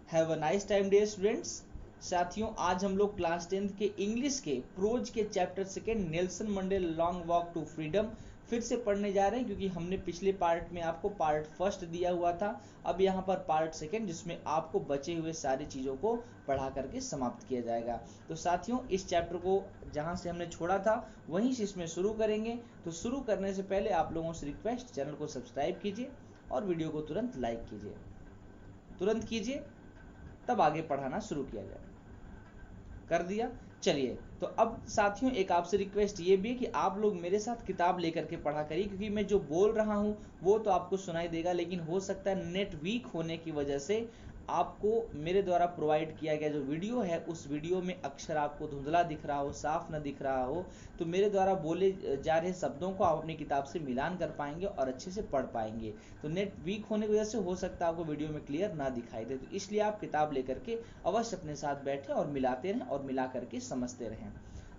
Have a nice time dear students. साथियों, आज हम लोग क्लास 10th के इंग्लिश के प्रोज के chapter second Nelson Mandela long walk to freedom फिर से पढ़ने जा रहे हैं, क्योंकि हमने पिछले पार्ट में आपको पार्ट फर्स्ट दिया हुआ था। अब यहाँ पर पार्ट सेकेंड, जिसमें आपको बचे हुए सारी चीज़ों को पढ़ा करके समाप्त किया जाएगा। तो साथियों, इस चैप्टर को जहाँ से हमने छोड़ा था वहीं से इसमें शुरू करेंगे। तो शुरू करने से पहले आप लोगों से रिक्वेस्ट, चैनल को सब्सक्राइब कीजिए और वीडियो को तुरंत लाइक कीजिए, तुरंत कीजिए, तब आगे पढ़ाना शुरू किया जाए। कर दिया? चलिए, तो अब साथियों एक आपसे रिक्वेस्ट ये भी है कि आप लोग मेरे साथ किताब लेकर के पढ़ा करिए, क्योंकि मैं जो बोल रहा हूँ वो तो आपको सुनाई देगा, लेकिन हो सकता है नेट वीक होने की वजह से आपको मेरे द्वारा प्रोवाइड किया गया जो वीडियो है उस वीडियो में अक्षर आपको धुंधला दिख रहा हो, साफ न दिख रहा हो। तो मेरे द्वारा बोले जा रहे शब्दों को आप अपनी किताब से मिलान कर पाएंगे और अच्छे से पढ़ पाएंगे। तो नेट वीक होने की वजह से हो सकता है आपको वीडियो में क्लियर ना दिखाई दे, तो इसलिए आप किताब लेकर के अवश्य अपने साथ बैठे और मिलाते रहें और मिला करके समझते रहें।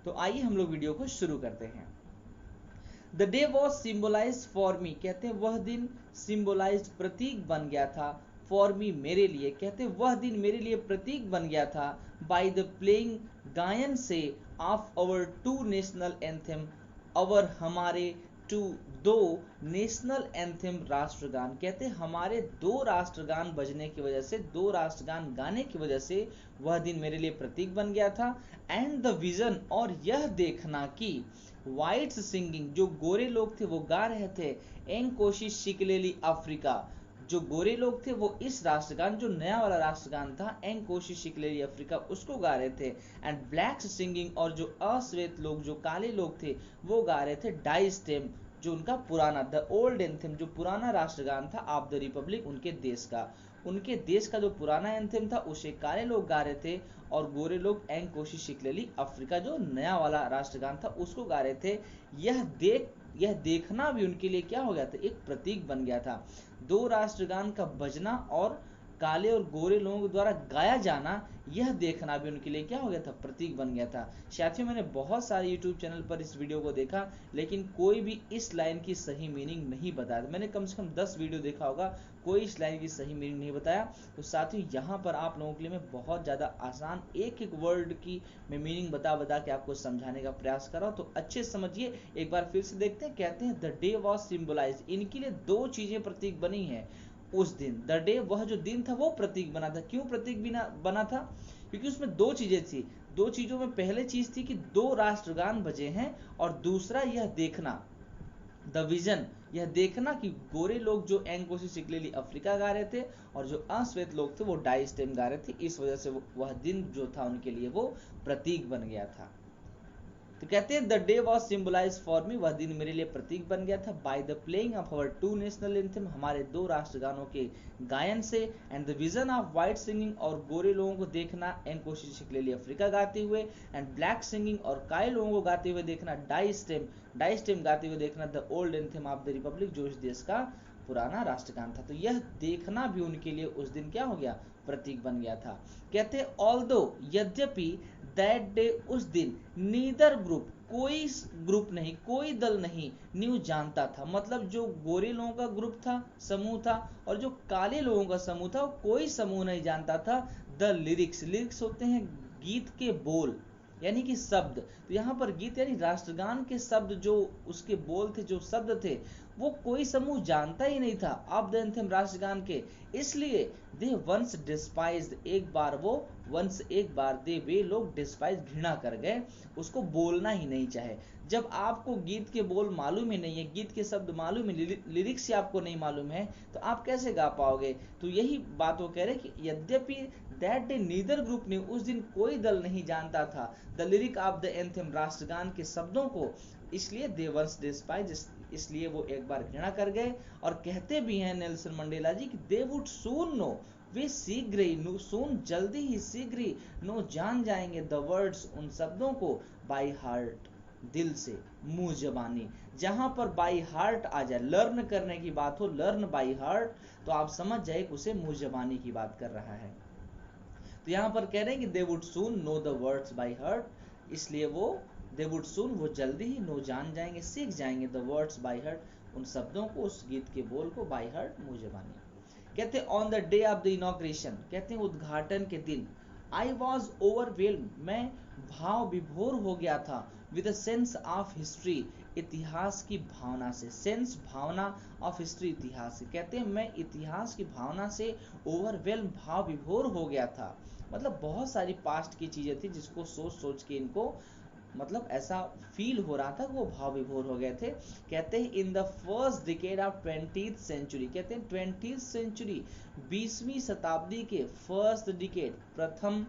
तो आइए हम लोग वीडियो को शुरू करते हैं। The day was symbolize for मी, कहते हैं वह दिन सिम्बोलाइज प्रतीक बन गया था, फॉर मी मेरे लिए, कहते हैं वह दिन मेरे लिए प्रतीक बन गया था, बाय द प्लेइंग गायन से of our two national anthem, our हमारे टू दो नेशनल एंथम राष्ट्रगान, कहते हैं हमारे दो राष्ट्रगान बजने की वजह से, दो राष्ट्रगान गाने की वजह से वह दिन मेरे लिए प्रतीक बन गया था। एंड द विजन, और यह देखना कि वाइट्स सिंगिंग, जो गोरे लोग थे वो गा रहे थे, एंग कोशिश शिकलेली अफ्रीका, जो गोरे लोग थे वो इस राष्ट्रगान, जो नया वाला राष्ट्रगान था एंग कोशिश शिकलेली अफ्रीका, उसको गा रहे थे। एंड ब्लैक्स सिंगिंग, और जो अश्वेत लोग, जो काले लोग थे वो गा रहे थे डाई स्टेम, जो उनका पुराना द ओल्ड एंथम, जो पुराना राष्ट्रगान था ऑफ द रिपब्लिक, उनके देश का, उनके देश का जो पुराना एंथम था उसे काले लोग गा रहे थे और गोरे लोग एंग कोशिश शिकलेली अफ्रीका, जो नया वाला राष्ट्रगान था उसको गा रहे थे। यह देखना भी उनके लिए क्या हो गया था, एक प्रतीक बन गया था। दो राष्ट्रगान का बजना और काले और गोरे लोगों द्वारा गाया जाना, यह देखना भी उनके लिए क्या हो गया था, प्रतीक बन गया था। साथियों, मैंने बहुत सारे यूट्यूब चैनल पर इस वीडियो को देखा, लेकिन कोई भी इस लाइन की सही मीनिंग नहीं बताया। मैंने कम से कम 10 वीडियो देखा होगा, कोई इस लाइन की सही मीनिंग नहीं बताया। तो साथियों, यहाँ पर आप लोगों के लिए मैं बहुत ज़्यादा आसान एक एक वर्ड की मैं मीनिंग बता बता के आपको समझाने का प्रयास कर रहा हूँ। तो अच्छे समझिए, एक बार फिर से देखते हैं। कहते हैं द डे वॉज सिम्बोलाइज, इनके लिए दो चीज़ें प्रतीक बनी हैं उस दिन। द डे, वह जो दिन था वो प्रतीक बना था। क्यों प्रतीक बना था? क्योंकि उसमें दो चीजें थी। दो चीजों में पहले चीज थी कि दो राष्ट्रगान बजे हैं, और दूसरा यह देखना, द विजन, यह देखना कि गोरे लोग जो एंग कोशिश शिकलेली अफ्रीका गा रहे थे और जो अश्वेत लोग थे वो डाई स्टेम गा रहे थे। इस वजह से वह दिन जो था उनके लिए वो प्रतीक बन गया था। तो कहते हैं the day was symbolize for me, वह दिन मेरे लिए प्रतीक बन गया था, by the playing of our two national anthem, हमारे दो राष्ट्रगानों के गायन से, and the vision of white singing, और गोरे लोगों को देखना एंड कोशिश शिकलेली अफ्रीका गाते हुए, एंड ब्लैक सिंगिंग, और काले लोगों को गाते हुए देखना, डाई स्टेम गाते हुए देखना, the old anthem of the Republic, जो इस देश का पुराना राष्ट्रगान था। तो यह देखना भी उनके लिए उस दिन क्या हो गया, प्रतीक बन गया था। कहते ऑल्दो, यद्यपि, दैट डे, उस दिन, नीदर ग्रुप, कोई ग्रुप नहीं, कोई दल नहीं, न्यू जानता था, मतलब जो गोरे लोगों का ग्रुप था, समूह था, और जो काले लोगों का समूह था, वो कोई समूह नहीं जानता था द लिरिक्स, लिरिक्स होते हैं गीत के बोल, यानी कि शब्द। तो यहाँ पर गीत यानी राष्ट्रगान के शब्द, जो उसके बोल थे, जो शब्द थे, वो कोई समूह जानता ही नहीं था ऑफ द एंथम, राष्ट्रगान के। इसलिए दे वंस डिस्पाइज्ड, एक बार दे, वे लोग डिस्पाइज, घृणा कर गए, उसको बोलना ही नहीं चाहे। जब आपको गीत के बोल मालूम ही नहीं है, गीत के शब्द मालूम ही, लिरिक्स ही आपको नहीं मालूम है, तो आप कैसे गा पाओगे? तो यही बात वो कह रहे कि यद्यपि दैट डे नीदर ग्रुप ने, उस दिन कोई दल नहीं जानता था the lyric of the anthem, राष्ट्रगान के शब्दों को, इसलिए दे वंस डिस्पाइज, इसलिए वो एक बार घृणा कर गए। और कहते भी हैं नेल्सन मंडेला जी कि दे वुड सून नो, वे शीघ्र ही, सून जल्दी ही, शीघ्र ही, नो जान जाएंगे, द वर्ड्स, उन शब्दों को, बाय हार्ट, दिल से, मुंह जबानी। जहां पर बाई हार्ट आ जाए, लर्न करने की बात हो, लर्न बाई हार्ट, तो आप समझ जाए कि उसे मुंह जबानी की बात कर रहा है। तो यहाँ पर कह रहे हैं कि they would soon know the words by heart, इसलिए वो दे वुड सून, वो जल्दी ही, नो जान जाएंगे, सीख जाएंगे, द वर्ड्स बाय हार्ट, उन शब्दों को, उस गीत के बोल को, बाय हार्ट, मुंह जबानी। कहते हैं on the day of the inauguration, कहते हैं उद्घाटन के दिन, आई वॉज ओवरवेल्म, मैं भाव विभोर हो गया था, with a sense of history, इतिहास की भावना से, सेंस भावना ऑफ हिस्ट्री इतिहास से, कहते हैं मैं इतिहास की भावना से ओवरवेल्म भाव विभोर हो गया था। मतलब बहुत सारी पास्ट की चीजें थी जिसको सोच सोच के इनको मतलब ऐसा फील हो रहा था कि वो भाव विभोर हो गए थे। कहते हैं in the first decade of 20th century, कहते हैं 20th सेंचुरी 20वीं शताब्दी के फर्स्ट डिकेड प्रथम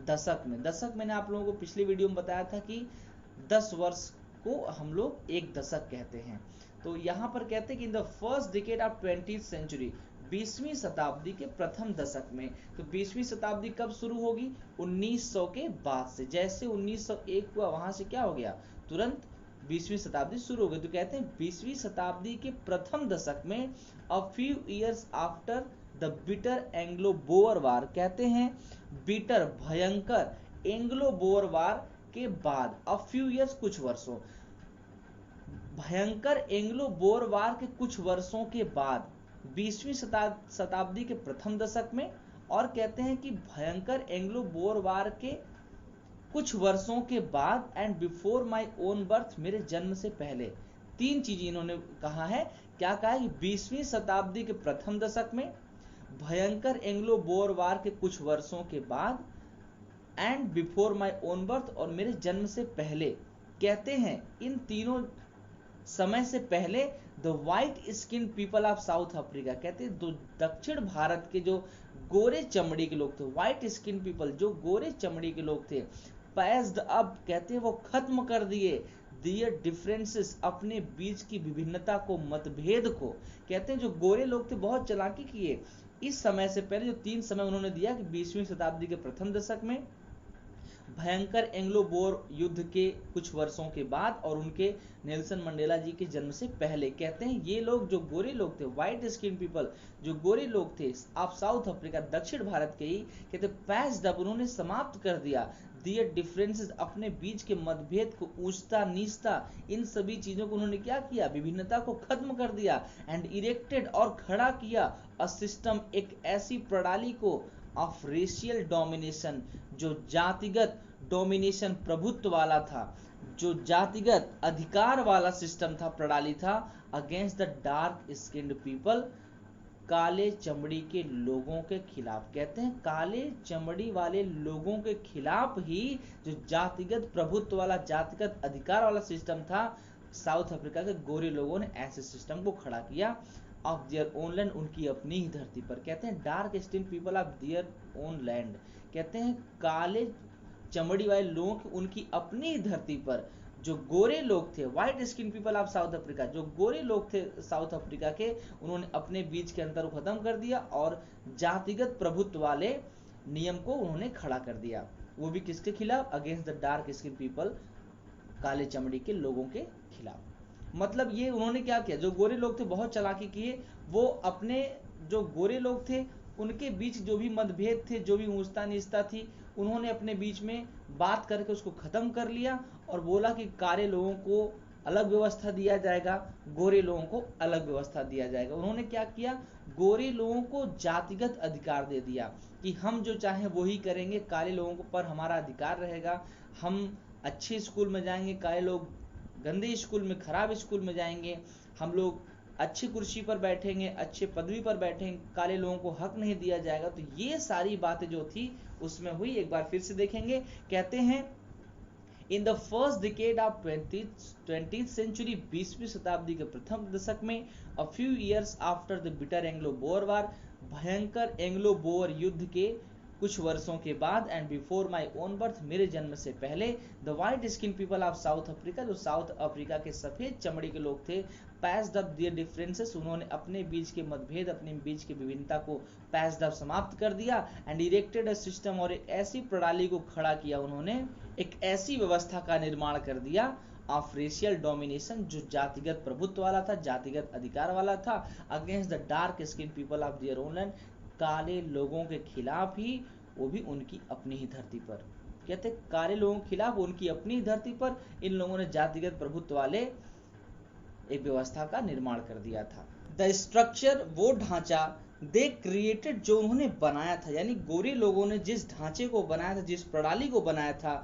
दशक में, दशक मैंने आप लोगों को पिछली वीडियो में बताया था कि 10 वर्ष को हम लोग एक दशक कहते हैं। तो यहाँ पर कहते हैं कि in the first decade of 20th century 20वीं शताब्दी के प्रथम दशक में। तो 20वीं शताब्दी कब शुरू होगी? 1900 के बाद से। जैसे 1901 हुआ वहां से क्या हो गया, तुरंत 20वीं शताब्दी शुरू हो गई। तो कहते हैं 20वीं शताब्दी के प्रथम दशक में, a few years after the bitter Anglo Boer war, कहते हैं बिटर भयंकर एंग्लो बोअर वार के बाद, अ फ्यू ईयर्स कुछ वर्षों, भयंकर एंग्लो बोअर वार के कुछ वर्षों के बाद 20वीं शताब्दी के प्रथम दशक में, और कहते हैं कि भयंकर एंग्लो बोअर वार के कुछ वर्षों के बाद, and before my own birth, मेरे जन्म से पहले। तीन चीजें इन्होंने कहा है। क्या कहा है? 20वीं शताब्दी के प्रथम दशक में, भयंकर एंग्लो बोअर वार के कुछ वर्षों के बाद, and before my own birth, और मेरे जन्म से पहले। कहते हैं इन तीनों समय से पहले the white skin people of South Africa, कहते हैं दक्षिण भारत के जो गोरे चमड़ी के लोग थे, व्हाइट स्किन पीपल जो गोरे चमड़ी के लोग थे, पैस्ड अप, कहते हैं वो खत्म कर दिए, दियर डिफरेंसेस, अपने बीच की विभिन्नता को, मतभेद को। कहते हैं जो गोरे लोग थे बहुत चालाकी किए इस समय से पहले। जो तीन समय उन्होंने दिया कि 20वीं शताब्दी के प्रथम दशक में, भयंकर एंग्लो बोअर युद्ध के कुछ वर्षों के बाद, और उनके नेल्सन मंडेला जी के जन्म से पहले। कहते हैं ये लोग जो गोरे लोग थे, व्हाइट स्किन पीपल जो गोरे लोग थे ऑफ साउथ अफ्रीका, दक्षिण भारत के ही, कहते पैस्ड अप, उन्होंने समाप्त कर दिया, दियर डिफरेंसेस, अपने बीच के मतभेद को, ऊंचता नीचता, इन सभी चीजों को उन्होंने क्या किया, विभिन्नता को खत्म कर दिया, एंड इरेक्टेड, और खड़ा किया, अ सिस्टम, एक ऐसी प्रणाली को, ऑफ रेशियल डोमिनेशन, जो जातिगत डोमिनेशन, प्रभुत्व वाला था, जो जातिगत अधिकार वाला सिस्टम था, प्रणाली था, against the dark skinned people, काले चमड़ी के लोगों के खिलाफ। कहते हैं काले चमड़ी वाले लोगों के खिलाफ ही जो जातिगत प्रभुत्व वाला, जातिगत अधिकार वाला सिस्टम था, साउथ अफ्रीका के गोरे लोगों ने ऐसे सिस्टम को खड़ा किया, ऑफ देयर ओन लैंड, उनकी अपनी ही धरती पर। कहते हैं dark skin people of their own land, कहते हैं काले चमड़ी वाले लोगों की उनकी अपनी ही धरती पर, जो गोरे लोग थे, white skin people of South Africa, जो गोरे लोग थे साउथ अफ्रीका के, उन्होंने अपने बीच के अंतर को खत्म कर दिया, और जातिगत प्रभुत्व वाले नियम को उन्होंने खड़ा कर दिया। वो भी किसके खिलाफ? Against the dark skin people, काले चमड़ी के लोगों के खिलाफ। मतलब ये उन्होंने क्या किया, जो गोरे लोग थे बहुत चालाकी किए, वो अपने जो गोरे लोग थे उनके बीच जो भी मतभेद थे, जो भी ऊंचता नीचता थी, उन्होंने अपने बीच में बात करके उसको खत्म कर लिया, और बोला कि काले लोगों को अलग व्यवस्था दिया जाएगा, गोरे लोगों को अलग व्यवस्था दिया जाएगा। उन्होंने क्या किया, गोरे लोगों को जातिगत अधिकार दे दिया कि हम जो चाहें वही करेंगे, काले लोगों पर हमारा अधिकार रहेगा, हम अच्छे स्कूल में जाएंगे, काले लोग गंदे स्कूल में, खराब स्कूल में जाएंगे, हम लोग अच्छी कुर्सी पर बैठेंगे, अच्छे पदवी पर बैठेंगे, काले लोगों को हक नहीं दिया जाएगा। तो ये सारी बातें जो थी उसमें हुई, एक बार फिर से देखेंगे। कहते हैं in the first decade of 20th century, 20वीं शताब्दी के प्रथम दशक में, a few years after the bitter Anglo Boer war, भयंकर एंग्लो बोअर युद्ध के कुछ वर्षों के बाद, and before my own birth, मेरे जन्म से पहले, the white skin people of South Africa, जो साउथ अफ्रीका के सफेद चमड़ी के लोग थे, पैस्ड अप देयर डिफरेंसेस, उन्होंने अपने बीच के मतभेद, अपने बीच की विभिन्नता को पैस्ड अप, समाप्त कर दिया, एंड इरेक्टेड अ सिस्टम, और एक ऐसी प्रणाली को खड़ा किया, उन्होंने एक ऐसी व्यवस्था का निर्माण कर दिया, ऑफ रेशियल डोमिनेशन, जो जातिगत प्रभुत्व वाला था, जातिगत अधिकार वाला था, against the dark skin people of their own land, काले लोगों के खिलाफ ही, वो भी उनकी अपनी ही धरती पर। कहते काले लोगों के खिलाफ उनकी अपनी धरती पर इन लोगों ने जातिगत प्रभुत्व वाले एक व्यवस्था का निर्माण कर दिया था। द स्ट्रक्चर, वो ढांचा, दे क्रिएटेड, जो उन्होंने बनाया था, यानी गोरे लोगों ने जिस ढांचे को बनाया था, जिस प्रणाली को बनाया था,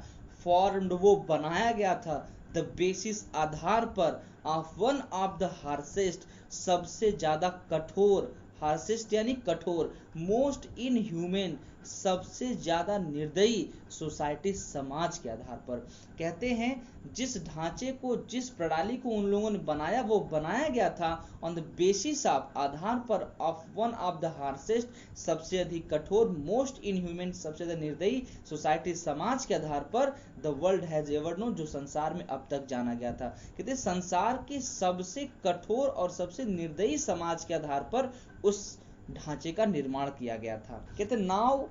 फॉर्म्ड, वो बनाया गया था, द बेसिस, आधार पर, ऑफ वन ऑफ द हार्सेस्ट, सबसे ज्यादा कठोर, हार्सेस्ट यानी कठोर, मोस्ट इनह्यूमन, सबसे ज्यादा निर्दयी, सोसाइटी, समाज के आधार पर। कहते हैं जिस ढांचे को, जिस प्रणाली को उन लोगों ने बनाया, वो बनाया गया था ऑन द बेसिस ऑफ, आधार पर, ऑफ वन ऑफ द हार्सेस्ट, सबसे अधिक कठोर, मोस्ट इनह्यूमन, सबसे ज्यादा निर्दयी, सोसाइटी, समाज के आधार पर, the world has ever known, जो संसार में अब तक जाना गया था। कहते संसार के सबसे कठोर और सबसे निर्दयी समाज के आधार पर उस ढांचे का निर्माण किया गया था। कहते now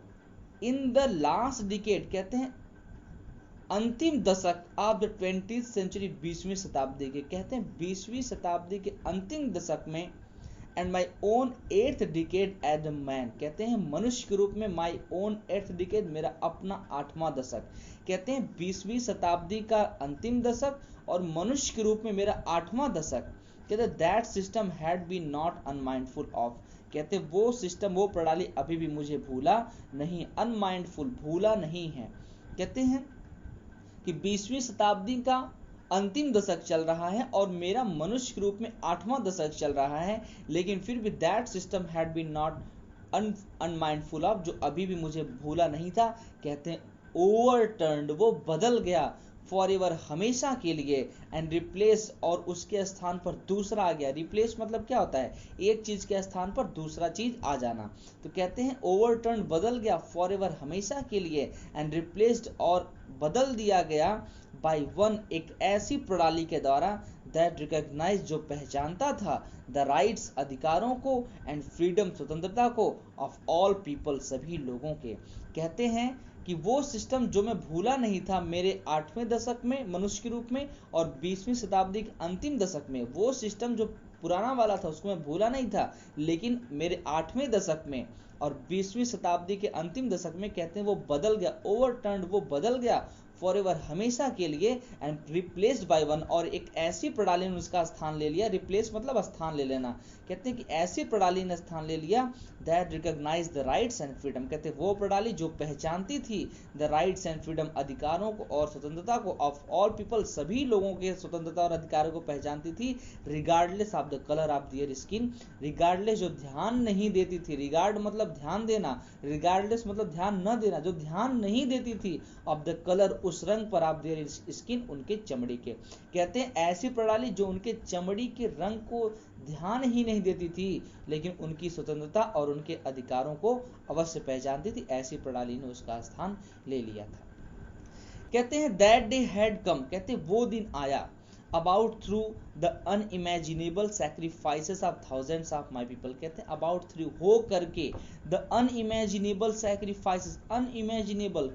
in the last decade, कहते हैं अंतिम दशक ऑफ द 20th सेंचुरी, 20वीं शताब्दी के, कहते हैं 20वीं शताब्दी के अंतिम दशक में, and my own 8th decade as a man, कहते हैं मनुष्य के रूप में, माई ओन 8th डिकेड, मेरा अपना 8वां दशक, कहते हैं 20वीं शताब्दी का अंतिम दशक और मनुष्य के रूप में मेरा 8वां दशक, कहते that system had been not unmindful of, कहते वो सिस्टम, वो प्रणाली अभी भी मुझे भूला नहीं, अनमाइंडफुल, भूला नहीं है। कहते हैं कि 20वीं शताब्दी का अंतिम दशक चल रहा है और मेरा मनुष्य के रूप में 8वां दशक चल रहा है, लेकिन फिर भी that system had been not unmindful of, जो अभी भी मुझे भूला नहीं था, कहते हैं ओवरटर्न्ड, वो बदल गया, फॉर एवर, हमेशा के लिए, एंड रिप्लेस, और उसके स्थान पर दूसरा आ गया। रिप्लेस मतलब क्या होता है, एक चीज के स्थान पर दूसरा चीज आ जाना। तो कहते हैं ओवरटर्न, बदल गया, फॉर एवर, हमेशा के लिए, एंड रिप्लेस्ड, और बदल दिया गया, बाय वन, एक ऐसी प्रणाली के द्वारा, दैट रिकॉग्नाइज, जो पहचानता था, द राइट्स, अधिकारों को, एंड फ्रीडम, स्वतंत्रता को, ऑफ ऑल पीपल, सभी लोगों के। कहते हैं कि वो सिस्टम जो मैं भूला नहीं था मेरे 8वें दशक में मनुष्य के रूप में, और 20वीं शताब्दी के अंतिम दशक में, वो सिस्टम जो पुराना वाला था उसको मैं भूला नहीं था, लेकिन मेरे 8वें दशक में और 20वीं शताब्दी के अंतिम दशक में, कहते हैं वो बदल गया, ओवरटर्न्ड, वो बदल गया, फॉर एवर, हमेशा के लिए, एंड रिप्लेस्ड बाय वन, और एक ऐसी प्रणाली ने उसका स्थान ले लिया। रिप्लेस मतलब स्थान ले लेना। कहते हैं कि ऐसी प्रणाली ने स्थान ले लिया, that recognize the rights and freedom, कहते हैं वो प्रणाली जो पहचानती थी द राइट्स एंड फ्रीडम, अधिकारों को और स्वतंत्रता को, ऑफ ऑल पीपल, सभी लोगों के स्वतंत्रता और अधिकारों को पहचानती थी, regardless of the colour of their skin, regardless, जो ध्यान नहीं देती थी, रिगार्ड मतलब ध्यान देना, रिगार्डलेस मतलब ध्यान न देना, जो ध्यान नहीं देती थी, ऑफ द कलर, उस रंग पर, ऑफ देयर स्किन, उनके चमड़ी के। कहते हैं ऐसी प्रणाली जो उनके चमड़ी के रंग को दैट ही नहीं देती थी, लेकिन उनकी स्वतंत्रता और उनके अधिकारों को अवश्य पहचानती थी, ऐसी प्रणाली ने उसका स्थान ले लिया था। कहते हैं दैट डे हैड कम, कहते वो दिन आया, about through the unimaginable sacrifices of thousands of my people, कहते हैं अबाउट थ्रू, हो करके, द अनइमेजिनेबल सैक्रिफाइसेस, अनइमेजिनेबल,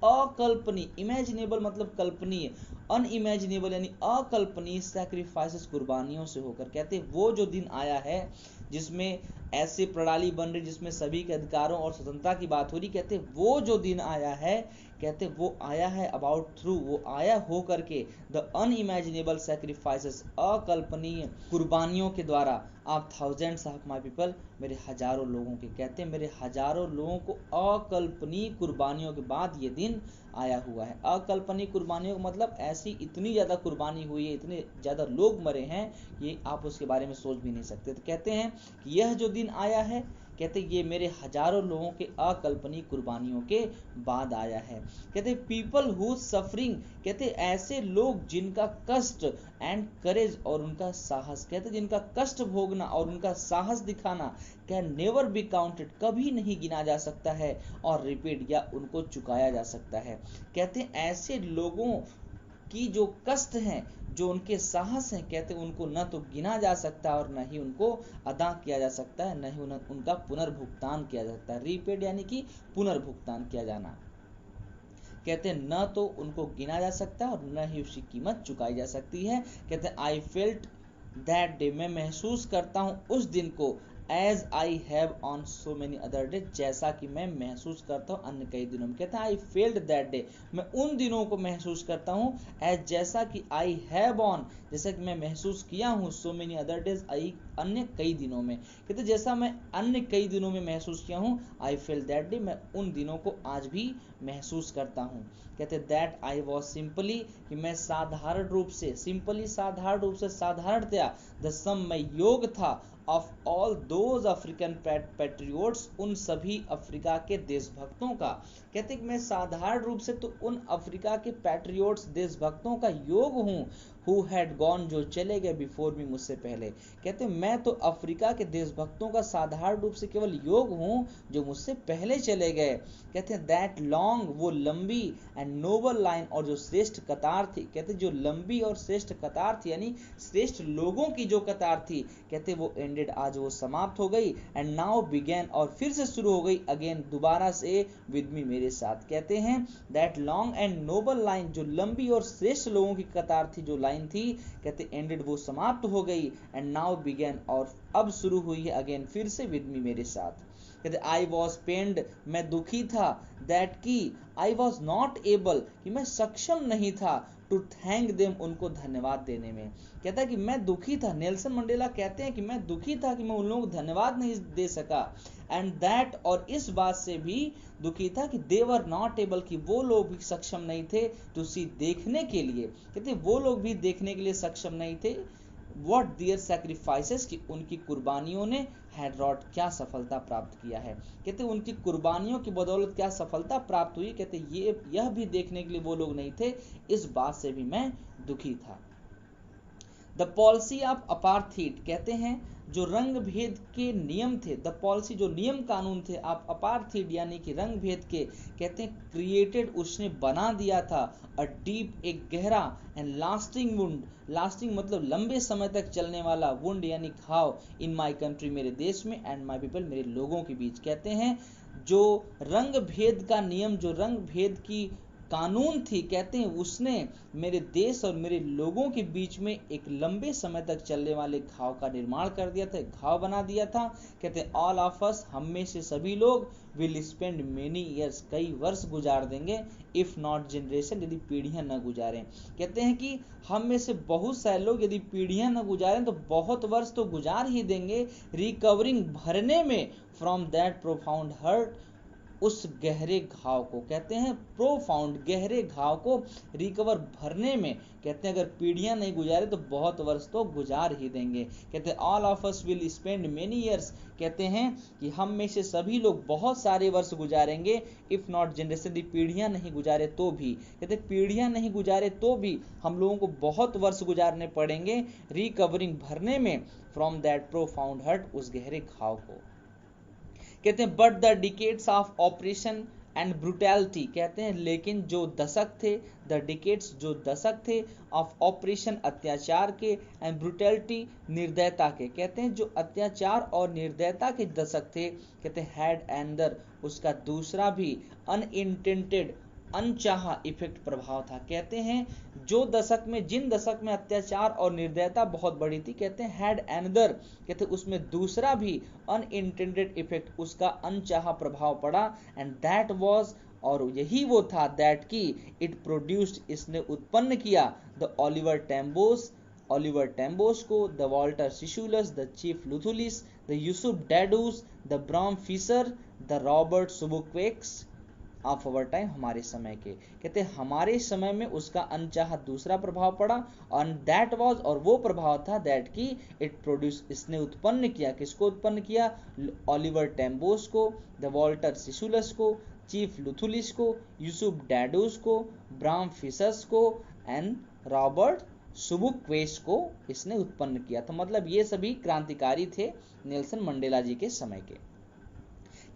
अकल्पनीय, इमेजिनेबल मतलब कल्पनीय, अनइमेजिनेबल यानी अकल्पनीय, सैक्रिफाइसेस, कुर्बानियों से होकर। कहते हैं वो जो दिन आया है जिसमें ऐसी प्रणाली बन रही जिसमें सभी के अधिकारों और स्वतंत्रता की बात हो रही, कहते हैं वो जो दिन आया है, कहते वो आया है अबाउट थ्रू, वो आया हो करके, द अनइमेजिनेबल सैक्रिफाइसेस, अकल्पनीय कुर्बानियों के द्वारा, of thousands of my people, मेरे हजारों लोगों के। कहते हैं मेरे हजारों लोगों को अकल्पनीय कुर्बानियों के बाद ये दिन आया हुआ है। अकल्पनीय कुर्बानियों का मतलब ऐसी इतनी ज्यादा कुर्बानी हुई है, इतने ज्यादा लोग मरे हैं, ये आप उसके बारे में सोच भी नहीं सकते। तो कहते हैं कि यह जो दिन आया है, कहते ये मेरे हजारों लोगों के अकल्पनीय कुर्बानियों के बाद आया है। कहते पीपल हु सफरिंग, कहते ऐसे लोग जिनका कष्ट, एंड करेज, और उनका साहस, कहते जिनका कष्ट भोगना और उनका साहस दिखाना, कैन नेवर बी काउंटेड, कभी नहीं गिना जा सकता है, और रिपीट, या उनको चुकाया जा सकता है। कहते ऐसे लोगों की जो कष्ट हैं, जो उनके साहस हैं, कहते उनको न तो गिना जा सकता और न ही उनको अदा किया जा सकता है, न ही उनका पुनर्भुगतान किया जा सकता है। रीपेड यानी कि पुनर्भुगतान किया जाना। कहते हैं न तो उनको गिना जा सकता और न ही उसकी कीमत चुकाई जा सकती है। कहते हैं आई फेल्ट दैट डे, मैं महसूस करता हूँ उस दिन को, as I have on so many other day, जैसा कि मैं महसूस करता हूँ अन्य कई दिनों में। कहते हैं आई फेल्ट दैट डे, मैं उन दिनों को महसूस करता हूँ, एज जैसा कि आई हैव ऑन, जैसा कि मैं महसूस किया हूँ, सो मेनी अदर डेज, आई अन्य कई दिनों में। कहते जैसा मैं अन्य कई दिनों में महसूस किया हूँ, आई फेल्ट दैट डे, मैं उन दिनों को आज भी महसूस करता हूँ। कहते दैट आई वॉज सिंपली, कि मैं साधारण रूप से, सिंपली साधारण रूप से, साधारणतया, द सम मैं योग था, of all those African patriots, उन सभी अफ्रीका के देशभक्तों का। कहते कि मैं साधारण रूप से तो उन अफ्रीका के पैट्रियोट्स, देशभक्तों का योग हूँ, हु हैड गॉन, जो चले गए, बिफोर मी, मुझसे पहले। कहते मैं तो अफ्रीका के देशभक्तों का साधारण रूप से केवल योग हूँ जो मुझसे पहले चले गए। कहते हैं दैट लॉन्ग, वो लंबी, एंड नोबल लाइन, और जो श्रेष्ठ कतार थी। कहते जो लंबी और श्रेष्ठ कतार थी, यानी श्रेष्ठ लोगों की जो कतार थी, कहते वो एंडेड, आज वो समाप्त हो गई, एंड नाउ बिगेन, और फिर से शुरू हो गई, अगेन, दोबारा से, विद मी, मेरे साथ। कहते हैं that long and noble line, जो लंबी और श्रेष्ठ लोगों की कतार थी, जो लाइन थी, कहते एंडेड, वो समाप्त हो गई, एंड नाउ बिगेन, और अब शुरू हुई है, अगेन, फिर से, विद मी, मेरे साथ। कहते आई वॉज पेन्ड, मैं दुखी था, दैट की आई वॉज नॉट एबल, कि मैं सक्षम नहीं था, टू थैंक देम, उनको धन्यवाद देने में। कहता है कि मैं दुखी था, नेल्सन मंडेला कहते हैं कि मैं दुखी था कि मैं उन लोगों को धन्यवाद नहीं दे सका, एंड दैट, और इस बात से भी दुखी था कि दे वर नॉट एबल, कि वो लोग भी सक्षम नहीं थे, टू सी, देखने के लिए। कहते वो लोग भी देखने के लिए सक्षम नहीं थे, व्हाट देयर सैक्रिफाइसेस, कि उनकी कुर्बानियों ने, हैड रॉट, क्या सफलता प्राप्त किया है। कहते उनकी कुर्बानियों की बदौलत क्या सफलता प्राप्त हुई। कहते यह भी देखने के लिए वो लोग नहीं थे, इस बात से भी मैं दुखी था। द पॉलिसी ऑफ अपार्थीड, कहते हैं जो रंग भेद के नियम थे, द पॉलिसी, जो नियम कानून थे, आप अपार्थीड, यानी कि रंग भेद के, कहते हैं क्रिएटेड, उसने बना दिया था, अ डीप, एक गहरा, एंड लास्टिंग वुंड, लास्टिंग मतलब लंबे समय तक चलने वाला, वुंड यानी घाव, इन माई कंट्री, मेरे देश में, एंड माई पीपल, मेरे लोगों के बीच। कहते हैं जो रंग भेद का नियम, जो रंग भेद की कानून थी, कहते हैं उसने मेरे देश और मेरे लोगों के बीच में एक लंबे समय तक चलने वाले घाव का निर्माण कर दिया था, घाव बना दिया था। कहते हैं ऑल ऑफ अस, हम में से सभी लोग, विल स्पेंड मेनी ईयर्स, कई वर्ष गुजार देंगे, इफ नॉट जनरेशन, यदि पीढ़ियां न गुजारें। कहते हैं कि हम में से बहुत सारे लोग यदि पीढ़ियां न गुजारें तो बहुत वर्ष तो गुजार ही देंगे, रिकवरिंग, भरने में, फ्रॉम दैट प्रोफाउंड हर्ट, उस गहरे घाव को। कहते हैं प्रोफाउंड, गहरे घाव को रिकवर, भरने में। कहते हैं अगर पीढ़ियां नहीं गुजारे तो बहुत वर्ष तो गुजार ही देंगे। कहते हैं all of us will spend many years, कहते हैं कि हम में से सभी लोग बहुत सारे वर्ष गुजारेंगे, इफ नॉट जनरेशन, पीढ़ियां नहीं गुजारे तो भी। कहते पीढ़ियां नहीं गुजारे तो भी हम लोगों को बहुत वर्ष गुजारने पड़ेंगे, रिकवरिंग, भरने में, फ्रॉम दैट प्रोफाउंड हर्ट, उस गहरे घाव को। कहते हैं but the decades of operation and brutality, कहते हैं लेकिन जो दशक थे, द डिकेड्स, जो दशक थे, ऑफ ऑपरेशन, अत्याचार के, एंड ब्रुटैलिटी, निर्दयता के। कहते हैं जो अत्याचार और निर्दयता के दशक थे, कहते हैं हैड एंदर, उसका दूसरा भी अनइंटेंटेड, अनचाहा इफेक्ट, प्रभाव था। कहते हैं जो दशक में, जिन दशक में अत्याचार और निर्दयता बहुत बड़ी थी, कहते हैं हैड एनदर, कहते हैं उसमें दूसरा भी अनइंटेंडेड इफेक्ट, उसका अनचाहा प्रभाव पड़ा, एंड दैट वाज, और यही वो था, दैट की, इट प्रोड्यूस्ड, इसने उत्पन्न किया, the Oliver Tambos, Oliver Tambos को, the Walter Sisulus, the chief Luthulis, the Yusuf Dadoos, the Bram Fischer, the Robert Sobukwes of our time, हमारे समय के। कहते हैं हमारे समय में उसका अनचाहा दूसरा प्रभाव पड़ा, और दैट वाज, और वो प्रभाव था, दैट की, इट प्रोड्यूस, इसने उत्पन्न किया, किसको उत्पन्न किया, ओलिवर टेम्बोस को, द वॉल्टर सिसुलस को, चीफ लुथुलिस को, यूसुफ डैडूस को, ब्राम फिशर्स को, एंड रॉबर्ट सुबुक्वेस को इसने उत्पन्न किया। तो मतलब ये सभी क्रांतिकारी थे नेल्सन मंडेला जी के समय के।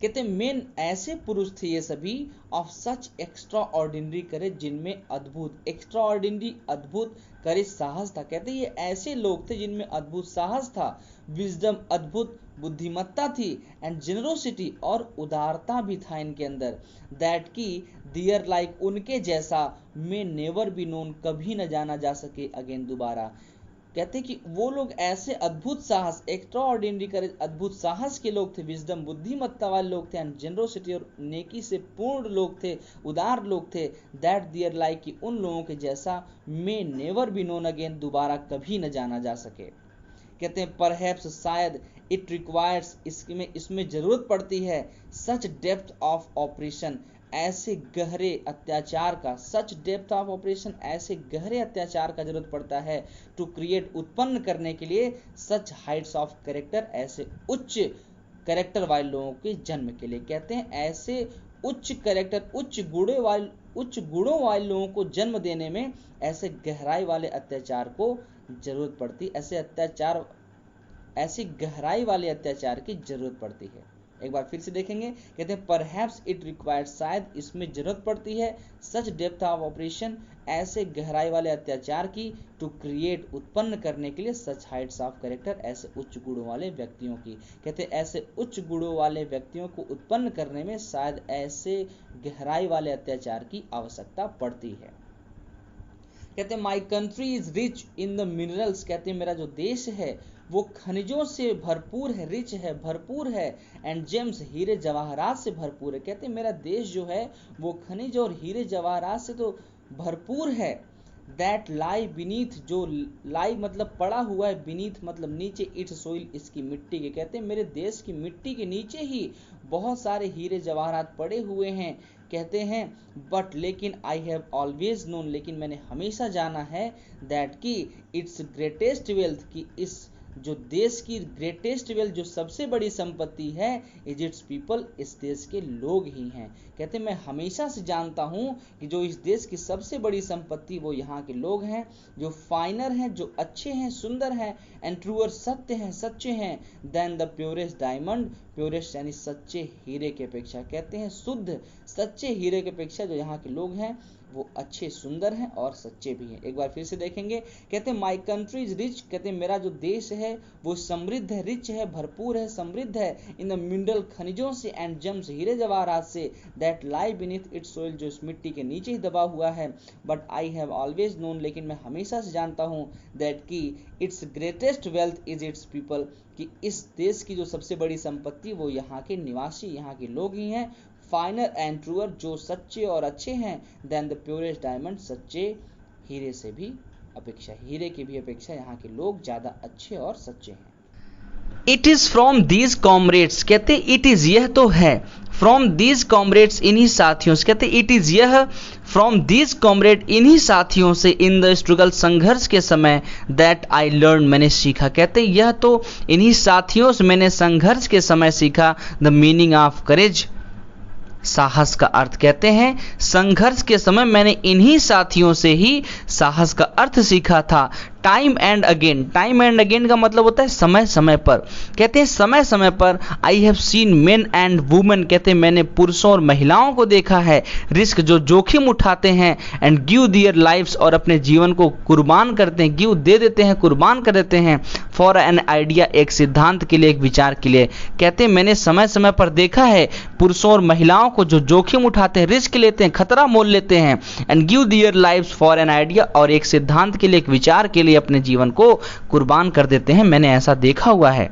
कहते मेन ऐसे पुरुष थे ये सभी, ऑफ सच एक्स्ट्रा ऑर्डिनरी करे, जिनमें अद्भुत, एक्स्ट्रा ऑर्डिनरी, अद्भुत करे साहस था। कहते ये ऐसे लोग थे जिनमें अद्भुत साहस था, विजडम, अद्भुत बुद्धिमत्ता थी, एंड जेनरोसिटी, और उदारता भी था इनके अंदर, दैट की, दियर लाइक, उनके जैसा, में नेवर बी नोन, कभी न जाना जा सके, अगेन, दोबारा। कहते हैं कि वो लोग ऐसे अद्भुत साहस, एक्स्ट्रा ऑर्डिनरी करेज, अद्भुत साहस के लोग थे, विजडम बुद्धिमत्ता वाले लोग थे, एंड जेनरोसिटी और नेकी से पूर्ण लोग थे, उदार लोग थे, दैट दियर लाइक कि उन लोगों के जैसा may never be known again, दोबारा कभी न जाना जा सके। कहते हैं परहैप्स शायद, इट रिक्वायर्स इसमें जरूरत पड़ती है, सच डेप्थ ऑफ ऑपरेशन ऐसे गहरे अत्याचार का, सच डेप्थ ऑफ ऑपरेशन ऐसे गहरे अत्याचार का जरूरत पड़ता है, टू क्रिएट उत्पन्न करने के लिए, सच हाइट्स ऑफ कैरेक्टर ऐसे उच्च कैरेक्टर वाले लोगों के जन्म के लिए। कहते हैं ऐसे उच्च कैरेक्टर, उच्च गुणों वाले लोगों को जन्म देने में ऐसे गहराई वाले अत्याचार को जरूरत पड़ती, ऐसी गहराई वाले अत्याचार की जरूरत पड़ती है। एक बार फिर से देखेंगे, कहते हैं परहैप्स इट रिक्वायर्ड, शायद इसमें जरूरत पड़ती है, सच डेप्थ ऑफ ऑपरेशन ऐसे गहराई वाले अत्याचार की, टू क्रिएट उत्पन्न करने के लिए, सच हाइट्स ऑफ कैरेक्टर ऐसे उच्च गुणों वाले व्यक्तियों की। कहते हैं ऐसे उच्च गुणों वाले व्यक्तियों को उत्पन्न करने में शायद ऐसे गहराई वाले अत्याचार की आवश्यकता पड़ती है। कहते हैं my country is rich in the minerals, कहते हैं मेरा जो देश है वो खनिजों से भरपूर है, रिच है, भरपूर है, एंड जेम्स हीरे जवाहरात से भरपूर है। कहते हैं मेरा देश जो है वो खनिज और हीरे जवाहरात से तो भरपूर है, दैट लाई बीनीथ, जो लाई मतलब पड़ा हुआ है, बीनीथ मतलब नीचे, इट्स सोइल इसकी मिट्टी के। कहते हैं मेरे देश की मिट्टी के नीचे ही बहुत सारे हीरे जवाहरात पड़े हुए हैं। कहते हैं बट लेकिन आई हैव ऑलवेज नोन, लेकिन मैंने हमेशा जाना है, दैट की इट्स ग्रेटेस्ट वेल्थ, की इस जो देश की ग्रेटेस्ट वेल्थ, जो सबसे बड़ी संपत्ति है, इज इट्स पीपल, इस देश के लोग ही हैं। कहते हैं मैं हमेशा से जानता हूं कि जो इस देश की सबसे बड़ी संपत्ति वो यहाँ के लोग हैं, जो फाइनर हैं, जो अच्छे हैं, सुंदर हैं, एंड ट्रूअर सत्य हैं, सच्चे हैं, than the purest diamond, purest यानी सच्चे हीरे की अपेक्षा। कहते हैं शुद्ध सच्चे हीरे की अपेक्षा जो यहाँ के लोग हैं वो अच्छे, सुंदर हैं और सच्चे भी हैं। एक बार फिर से देखेंगे, कहते हैं माई कंट्री इज रिच, कहते हैं मेरा जो देश है वो समृद्ध है, रिच है, भरपूर है, समृद्ध है, इन द मिनरल खनिजों से, एंड जेम्स हीरे जवाहरात से, that lie beneath it's soil जो इस मिट्टी के नीचे ही दबा हुआ है, but I have always known, लेकिन मैं हमेशा से जानता हूँ, दैट की it's greatest wealth is it's people, कि इस देश की जो सबसे बड़ी संपत्ति वो यहाँ के निवासी, यहाँ के लोग ही हैं, फाइनर एंड ट्रूअर जो सच्चे और अच्छे हैं, देन द प्योरेस्ट डायमंड सच्चे हीरे से भी अपेक्षा, हीरे की भी अपेक्षा यहाँ के लोग ज्यादा अच्छे और सच्चे हैं। It is from these comrades, कहते इट इज यह तो है, फ्रॉम दीज कॉमरेड्स इन्हीं साथियों से, कहते इट इज यह फ्रॉम दीज कॉमरेड इन्हीं साथियों से, इन द स्ट्रगल संघर्ष के समय, दैट आई लर्न मैंने सीखा। कहते यह तो इन्हीं साथियों से मैंने संघर्ष के समय सीखा, द मीनिंग ऑफ करेज, साहस का अर्थ। कहते हैं संघर्ष के समय मैंने इन्हीं साथियों से ही साहस का अर्थ सीखा था। Time and again, time and again का मतलब होता है समय समय पर। कहते हैं समय समय पर, I have seen main and women, कहते हैं मैंने पुरुषों और महिलाओं को देखा है, रिस्क जो जोखिम उठाते हैं, एंड गिव दियर लाइफ्स और अपने जीवन को कुर्बान करते हैं, गिव दे देते हैं, कुर्बान कर देते हैं, फॉर एन आइडिया एक सिद्धांत के लिए, एक विचार के लिए। कहते हैं मैंने समय समय पर देखा है पुरुषों और महिलाओं को जो जोखिम उठाते हैं, रिस्क लेते हैं, खतरा मोल लेते हैं, and give their lives for an idea और एक सिद्धांत के लिए, एक विचार के लिए अपने जीवन को कुर्बान कर देते हैं, मैंने ऐसा देखा हुआ है।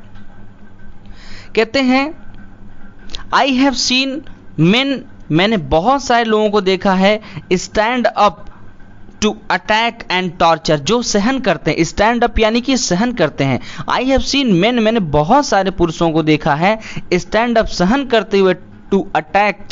कहते हैं आई हैव सीन मेन, मैंने बहुत सारे लोगों को देखा है, stand up to attack and torture जो सहन करते हैं, स्टैंड अप यानी कि सहन करते हैं। आई हैव सीन मेन, मैंने बहुत सारे पुरुषों को देखा है, स्टैंड अप सहन करते हुए, टू अटैक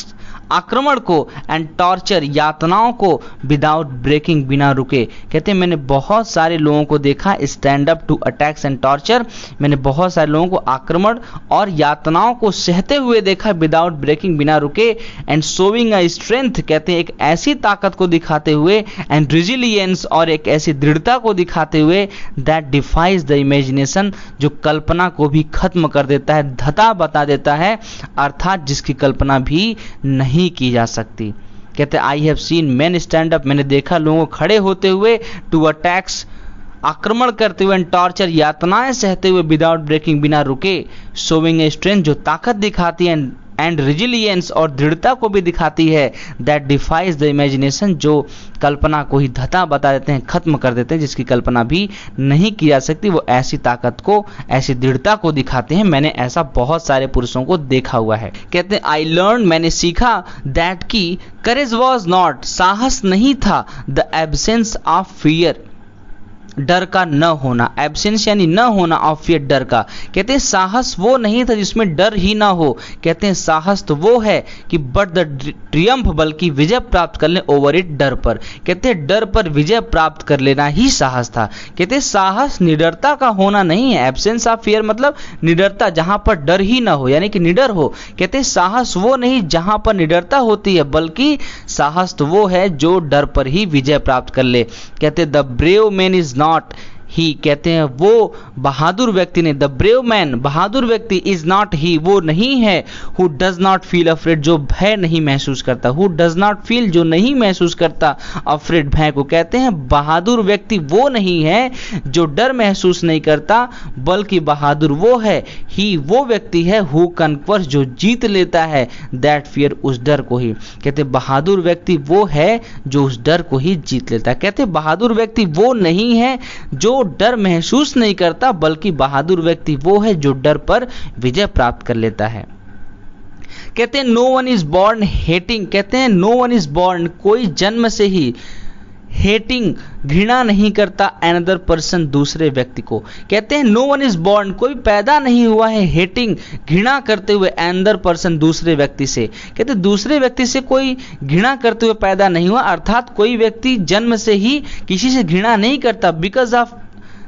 आक्रमण को, एंड टॉर्चर यातनाओं को, विदाउट ब्रेकिंग बिना रुके। कहते हैं मैंने बहुत सारे लोगों को देखा, stand up to attacks and torture, मैंने बहुत सारे लोगों को आक्रमण और यातनाओं को सहते हुए देखा, विदाउट ब्रेकिंग बिना रुके, एंड शोविंग अ स्ट्रेंथ, कहते हैं एक ऐसी ताकत को दिखाते हुए, एंड रिजिलियंस और एक ऐसी दृढ़ता को दिखाते हुए, दैट डिफाइज द इमेजिनेशन जो कल्पना को भी खत्म कर देता है, धता बता देता है, अर्थात जिसकी कल्पना भी नहीं की जा सकती। कहते I have seen man stand up, मैंने देखा लोगों को खड़े होते हुए, टू अटैक्स आक्रमण करते हुए, एंड टॉर्चर यातनाएं सहते हुए, विदाउट ब्रेकिंग बिना रुके, शोविंग ए स्ट्रेंथ जो ताकत दिखाती है, एंड रिजिलियंस और दृढ़ता को भी दिखाती है, दैट डिफाइज द इमेजिनेशन जो कल्पना को ही धता बता देते हैं, खत्म कर देते हैं, जिसकी कल्पना भी नहीं की जा सकती, वो ऐसी ताकत को, ऐसी दृढ़ता को दिखाते हैं। मैंने ऐसा बहुत सारे पुरुषों को देखा हुआ है। कहते हैं आई लर्न, मैंने सीखा, दैट की करेज वॉज नॉट, साहस नहीं था, द एब्सेंस ऑफ फियर, डर का न होना, एब्सेंस यानी न होना, ऑफ फियर डर का। कहते हैं साहस वो नहीं था जिसमें डर ही ना हो, कहते हैं साहस तो वो है कि बट द ट्रियम्फ, बल्कि विजय प्राप्त कर ले ओवर इट, डर पर। कहते हैं डर पर विजय प्राप्त कर लेना ही साहस था। कहते हैं साहस निडरता का होना नहीं है, एब्सेंस ऑफ फियर मतलब निडरता जहां पर डर ही ना हो, यानी कि निडर हो। कहते हैं साहस वो नहीं जहां पर निडरता होती है, बल्कि साहस तो वो है जो डर पर ही विजय प्राप्त कर ले। कहते हैं the brave man is not ही, कहते हैं वो बहादुर व्यक्ति ने, द ब्रेव मैन, बहादुर व्यक्ति, इज नॉट ही, वो नहीं है, who does not feel afraid, जो भय नहीं महसूस करता, हु डज नॉट फील, जो नहीं महसूस करता, अफ्रेड, भय को। कहते हैं बहादुर व्यक्ति वो नहीं है जो डर महसूस नहीं करता, बल्कि बहादुर वो है, ही वो व्यक्ति है, हु कन्क्वर्स, जो जीत लेता है, दैट फियर, उस डर को ही। कहते हैं बहादुर व्यक्ति वो है जो उस डर को ही जीत लेता है। कहते हैं बहादुर व्यक्ति वो नहीं है जो डर महसूस नहीं करता, बल्कि बहादुर व्यक्ति वो है जो डर पर विजय प्राप्त कर लेता है। कहते हैं no one is born hating, कहते हैं नो वन इज बॉर्न, कोई जन्म से ही हेटिंग, घृणा नहीं करता, अनदर पर्सन, दूसरे व्यक्ति को। कहते हैं नो वन इज बॉर्न, कोई पैदा नहीं हुआ है हेटिंग, घृणा करते हुए, अनदर पर्सन, दूसरे व्यक्ति से। कहते हैं दूसरे व्यक्ति से कोई घृणा करते हुए पैदा नहीं हुआ, अर्थात कोई व्यक्ति जन्म से ही किसी से घृणा नहीं करता, because of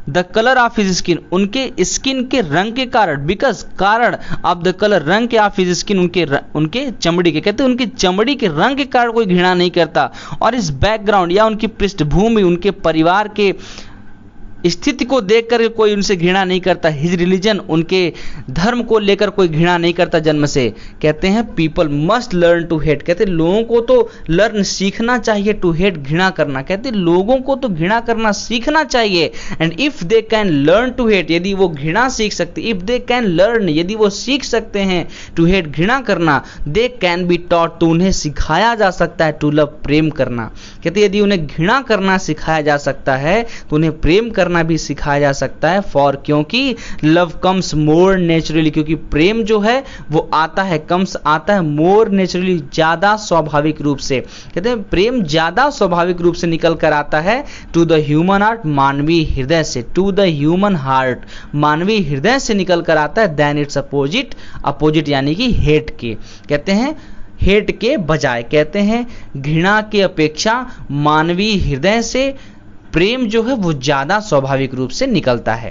the colour of his skin, उनके स्किन के रंग के कारण, बिकॉज कारण ऑफ द कलर, रंग के, ऑफ हिज स्किन, उनके चमड़ी के। कहते हैं उनकी चमड़ी के रंग के कारण कोई घृणा नहीं करता, और इस बैकग्राउंड या उनकी पृष्ठभूमि, उनके परिवार के स्थिति को देखकर कोई उनसे घृणा नहीं करता, हिज रिलीजन, उनके धर्म को लेकर कोई घृणा नहीं करता जन्म से। कहते हैं people must learn to hate, कहते हैं लोगों को तो लर्न, सीखना चाहिए, टू हेट, घृणा करना। कहते हैं लोगों को तो घृणा करना सीखना चाहिए, and if they can learn to hate, यदि वो घृणा सीख सकते, इफ दे कैन लर्न, यदि वो सीख सकते हैं, टू हेट, घृणा करना, दे कैन बी टॉट, तो उन्हें सिखाया जा सकता है, टू लव, प्रेम करना। कहते यदि उन्हें घृणा करना सिखाया जा सकता है तो उन्हें प्रेम करना भी सिखाया जा सकता है। फॉर, क्योंकि लव कम्स मोर नेचुरली, क्योंकि प्रेम जो है वो आता है, कम्स आता है, मोर नेचुरली, ज्यादा स्वाभाविक रूप से। कहते हैं प्रेम ज्यादा स्वाभाविक रूप से निकल कर आता है, टू द ह्यूमन हार्ट, मानवीय हृदय से, टू द ह्यूमन हार्ट, मानवीय हृदय से निकल कर आता है, देन इट्स अपोजिट, अपोजिट यानी कि हेट के। कहते हैं हेट के बजाय, कहते हैं घृणा के अपेक्षा मानवीय हृदय से प्रेम जो है वो ज्यादा स्वाभाविक रूप से निकलता है।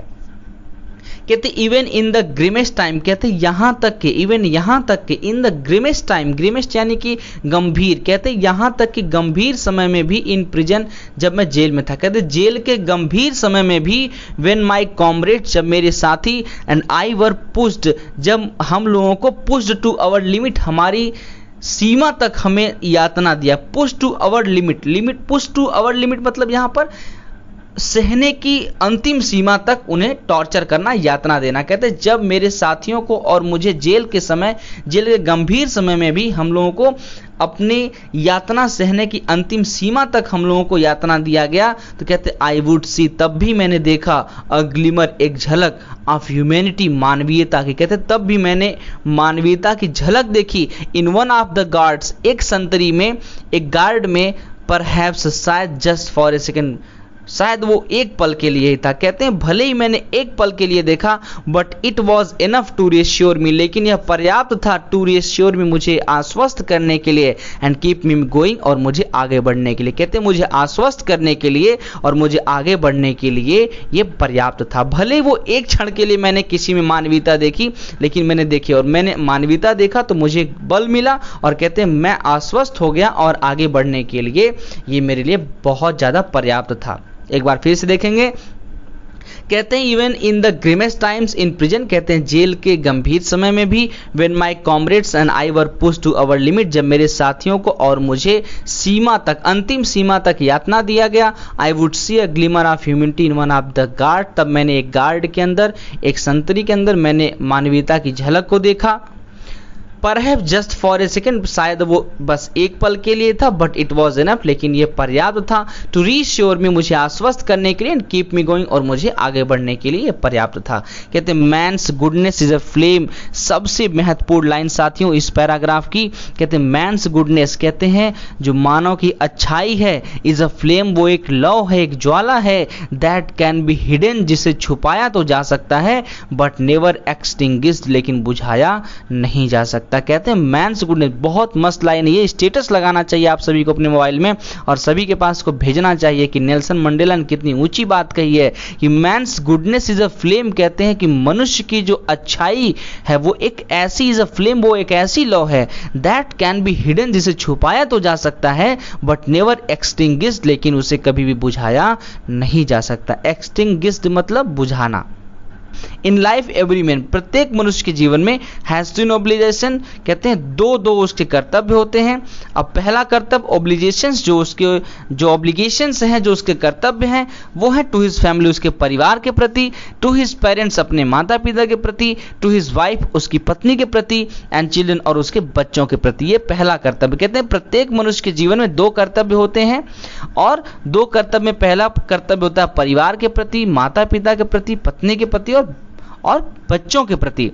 कहते इवन इन द ग्रिमेस्ट टाइम, कहते यहां तक के, इवन यहां तक के, इन द ग्रिमेस्ट टाइम, ग्रिमेस्ट यानी कि गंभीर, कहते यहां तक कि गंभीर समय में भी, इन प्रिजन, जब मैं जेल में था, कहते जेल के गंभीर समय में भी, व्हेन माय कॉमरेड्स, जब मेरे साथी, एंड आई वर पुश्ड, जब हम लोगों को पुश्ड टू आवर लिमिट, हमारी सीमा तक हमें यातना दिया, push to our limit, limit, push to our limit मतलब यहां पर सहने की अंतिम सीमा तक उन्हें टॉर्चर करना, यातना देना। कहते हैं जब मेरे साथियों को और मुझे जेल के समय, जेल के गंभीर समय में भी हम लोगों को अपनी यातना सहने की अंतिम सीमा तक हम लोगों को यातना दिया गया, तो कहते आई वुड सी, तब भी मैंने देखा, अ ग्लिमर, एक झलक, ऑफ ह्यूमैनिटी, मानवीयता की। कहते तब भी मैंने मानवीयता की झलक देखी, in one of the guards, एक संतरी में, एक गार्ड में, परहैप्स, शायद, जस्ट फॉर ए सेकेंड, शायद वो एक पल के लिए ही था। कहते हैं भले ही मैंने एक पल के लिए देखा, but it was enough to reassure me, लेकिन यह पर्याप्त था, टू रिएश्योर मी, मुझे आश्वस्त करने के लिए, एंड कीप मी गोइंग, और मुझे आगे बढ़ने के लिए। कहते हैं मुझे आश्वस्त करने के लिए और मुझे आगे बढ़ने के लिए ये पर्याप्त था। भले वो एक क्षण के लिए मैंने किसी में मानवीयता देखी, लेकिन मैंने देखी और मैंने मानवीयता देखा तो मुझे बल मिला, और कहते हैं मैं आश्वस्त हो गया और आगे बढ़ने के लिए ये मेरे लिए बहुत ज़्यादा पर्याप्त था। एक बार फिर से देखेंगे, कहते हैं even in the grimmest times in prison, कहते हैं जेल के गंभीर समय में भी, when my comrades and I were pushed to our limit, जब मेरे साथियों को और मुझे सीमा तक, अंतिम सीमा तक यातना दिया गया, I would see a glimmer of humanity in one of the guard, तब मैंने एक गार्ड के अंदर, एक संतरी के अंदर मैंने मानवीयता की झलक को देखा। Perhaps just for a second, शायद वो बस एक पल के लिए था, बट इट वॉज इनफ, लेकिन ये पर्याप्त था। टू रीश्योर मी, मुझे आश्वस्त करने के लिए, एंड कीप मी गोइंग, और मुझे आगे बढ़ने के लिए ये पर्याप्त था। कहते हैं man's goodness is a flame, सबसे महत्वपूर्ण लाइन साथियों इस पैराग्राफ की। कहते हैं मैन्स गुडनेस, कहते हैं जो मानव की अच्छाई है, इज अ फ्लेम, वो एक लौ है, एक ज्वाला है, दैट कैन बी हिडन, जिसे छुपाया तो जा सकता है, बट नेवर एक्सटिंग्विश्ड, लेकिन बुझाया नहीं जा सकता। कहते हैं मैन्स गुडनेस, बहुत मस्त लाइन है ये, स्टेटस लगाना चाहिए आप सभी को अपने मोबाइल में, और सभी के पास को भेजना चाहिए कि नेल्सन मंडेला ने कितनी ऊंची बात कही है कि man's goodness is a flame. कहते हैं कि मनुष्य की जो अच्छाई है वो एक ऐसी, इज अ फ्लेम, वो एक ऐसी लौ है, दैट कैन बी हिडन, जिसे छुपाया तो जा सकता है, बट नेवर एक्सटिंग्विश्ड, लेकिन उसे कभी भी बुझाया नहीं जा सकता। एक्सटिंग्विश्ड मतलब बुझाना। इन लाइफ एवरी मैन, प्रत्येक मनुष्य के जीवन में हैज टू ऑब्लिगेशन, कहते हैं दो उसके कर्तव्य होते हैं। अब पहला कर्तव्य ऑब्लिगेशंस, जो उसके जो ऑब्लिगेशंस हैं, जो उसके कर्तव्य हैं, वो है टू हिज फैमिली, उसके परिवार के प्रति, टू हिज पेरेंट्स, अपने माता पिता के प्रति, टू हिज वाइफ, उसकी पत्नी के प्रति, एंड चिल्ड्रन, और उसके बच्चों के प्रति। ये पहला कर्तव्य। कहते हैं प्रत्येक मनुष्य के जीवन में दो कर्तव्य होते हैं, और दो कर्तव्य में पहला कर्तव्य होता है परिवार के प्रति, माता पिता के प्रति, पत्नी के प्रति और बच्चों के प्रति।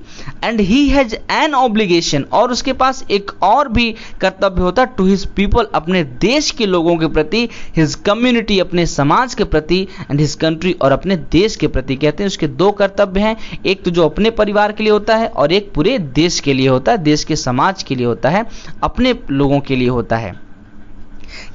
And he has an obligation, और उसके पास एक और भी कर्तव्य होता है टू हिज पीपल, अपने देश के लोगों के प्रति, हिज कम्युनिटी, अपने समाज के प्रति, एंड हिज कंट्री, और अपने देश के प्रति। कहते हैं उसके दो कर्तव्य हैं, एक तो जो अपने परिवार के लिए होता है, और एक पूरे देश के लिए होता है, देश के समाज के लिए होता है, अपने लोगों के लिए होता है।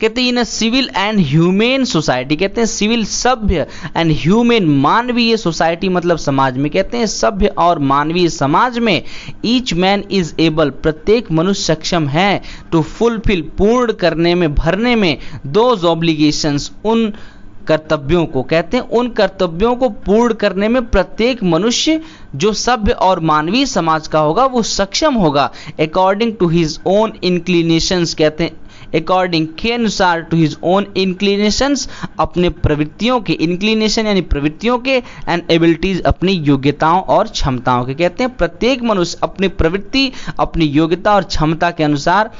कहते हैं in civil and humane society, कहते हैं सिविल सभ्य एंड ह्यूमेन मानवीय सोसाइटी मतलब समाज में, कहते हैं सभ्य और मानवीय समाज में ईच मैन इज एबल, प्रत्येक मनुष्य सक्षम है, टू फुलफिल, पूर्ण करने में, भरने में, दोज ऑब्लिगेशंस, उन कर्तव्यों को। कहते हैं उन कर्तव्यों को पूर्ण करने में प्रत्येक मनुष्य जो सभ्य और मानवीय समाज का होगा वो सक्षम होगा। According to his own inclinations, कहते हैं अकॉर्डिंग के अनुसार, टू हिज ओन इंक्लिनेशंस, अपने प्रवृत्तियों के, इंक्लिनेशन यानी प्रवृत्तियों के, एंड एबिलिटीज, अपनी योग्यताओं और क्षमताओं के। कहते हैं प्रत्येक मनुष्य अपनी प्रवृत्ति, अपनी योग्यता और क्षमता के अनुसार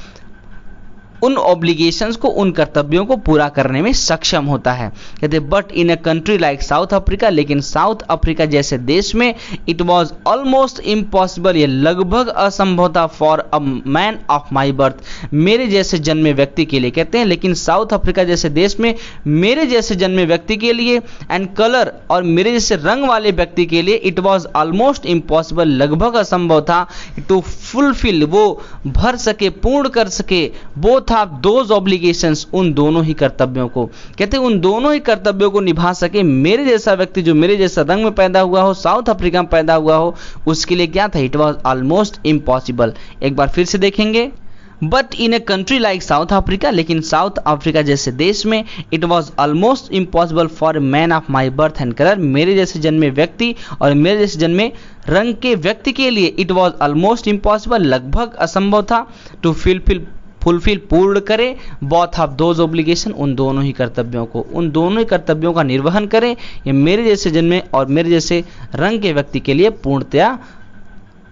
उन ऑब्लिगेशंस को, उन कर्तव्यों को पूरा करने में सक्षम होता है। कहते हैं but in a country like south Africa, लेकिन साउथ अफ्रीका जैसे देश में इट वाज ऑलमोस्ट इम्पॉसिबल, ये लगभग असंभव था, for a man of my birth, मेरे जैसे जन्मे व्यक्ति के लिए। कहते हैं लेकिन साउथ अफ्रीका जैसे देश में मेरे जैसे जन्मे व्यक्ति के लिए, एंड कलर, और मेरे जैसे रंग वाले व्यक्ति के लिए, इट वॉज ऑलमोस्ट इम्पॉसिबल, लगभग असंभव था, टू फुलफिल, वो भर सके, पूर्ण कर सके, वो था दोज ऑब्लिगेशंस, उन दोनों ही कर्तव्यों को। कहते हैं उन दोनों ही कर्तव्यों को निभा सके मेरे जैसा व्यक्ति, जो मेरे जैसा रंग में पैदा हुआ हो, साउथ अफ्रीका में पैदा हुआ हो, उसके लिए क्या था, इट वॉज ऑलमोस्ट इम्पॉसिबल। एक बार फिर से देखेंगे, but in a country like south Africa, लेकिन साउथ अफ्रीका जैसे देश में it was almost impossible for man of my birth and colour, मेरे जैसे जन्मे व्यक्ति और मेरे जैसे जन्मे रंग के व्यक्ति के लिए इट वॉज ऑलमोस्ट इम्पॉसिबल, लगभग असंभव था, टू फुलफिल, पूर्ण करे, बोथ ऑफ दोज ऑब्लिगेशन, उन दोनों ही कर्तव्यों को, उन दोनों ही कर्तव्यों का निर्वहन करे, ये मेरे जैसे जन्मे और मेरे जैसे रंग के व्यक्ति के लिए पूर्णतया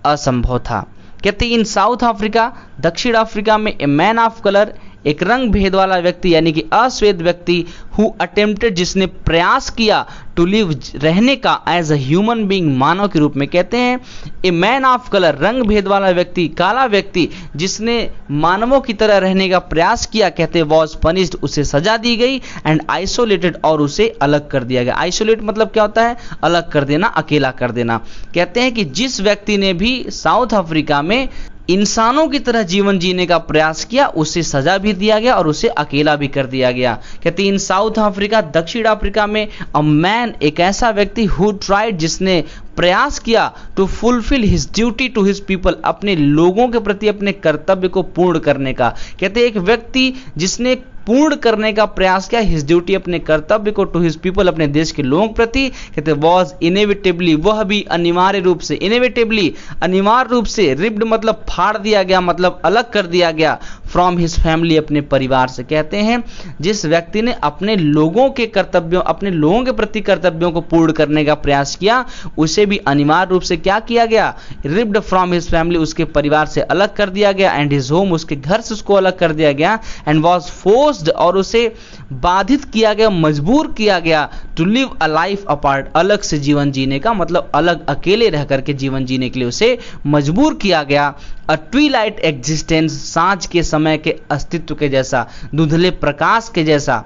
असंभव था। कहते हैं इन साउथ अफ्रीका, दक्षिण अफ्रीका में ए मैन ऑफ कलर, एक रंग भेद वाला व्यक्ति यानी कि अश्वेत व्यक्ति, हु अटेम्प्टेड, जिसने प्रयास किया, टू लिव, रहने का, एज अ ह्यूमन बीइंग, मानव के रूप में। कहते हैं ए मैन ऑफ कलर, रंग भेद वाला व्यक्ति, काला व्यक्ति, जिसने मानवों की तरह रहने का प्रयास किया, कहते हैं वॉज पनिश्ड, उसे सजा दी गई, एंड आइसोलेटेड, और उसे अलग कर दिया गया। आइसोलेट मतलब क्या होता है, अलग कर देना, अकेला कर देना। कहते हैं कि जिस व्यक्ति ने भी साउथ अफ्रीका में इंसानों की तरह जीवन जीने का प्रयास किया, उसे सजा भी दिया गया और उसे अकेला भी कर दिया गया। कहते हैं इन साउथ अफ्रीका, दक्षिण अफ्रीका में अ मैन, एक ऐसा व्यक्ति, हु ट्राइड, जिसने प्रयास किया, to fulfil his duty to his people, अपने लोगों के प्रति अपने कर्तव्य को पूर्ण करने का। कहते हैं एक व्यक्ति जिसने पूर्ण करने का प्रयास किया, हिज ड्यूटी, अपने कर्तव्य को, टू हिज पीपल, अपने देश के लोगों के प्रति। कहते वॉज इनेविटेबली, वह भी अनिवार्य रूप से, इनेविटेबली, अनिवार्य रूप से, रिप्ड मतलब फाड़ दिया गया, मतलब अलग कर दिया गया, फ्रॉम हिज फैमिली, अपने परिवार से। कहते हैं जिस व्यक्ति ने अपने लोगों के कर्तव्यों, अपने लोगों के प्रति कर्तव्यों को पूर्ण करने का प्रयास किया, उसे उसे भी अनिवार्य रूप से क्या किया गया, रिप्ड फ्रॉम हिज फैमिली, उसके परिवार से अलग कर दिया गया, एंड हिज होम, उसके घर से उसको अलग कर दिया गया, एंड वॉज फोर्स्ड, और उसे बाधित किया गया, मजबूर किया गया, to live a life apart, अलग से जीवन जीने का मतलब अलग अकेले रह करके जीवन जीने के लिए उसे मजबूर किया गया। अ ट्विलाइट एग्जिस्टेंस, सांझ के समय के अस्तित्व के जैसा, धुंधले प्रकाश के जैसा।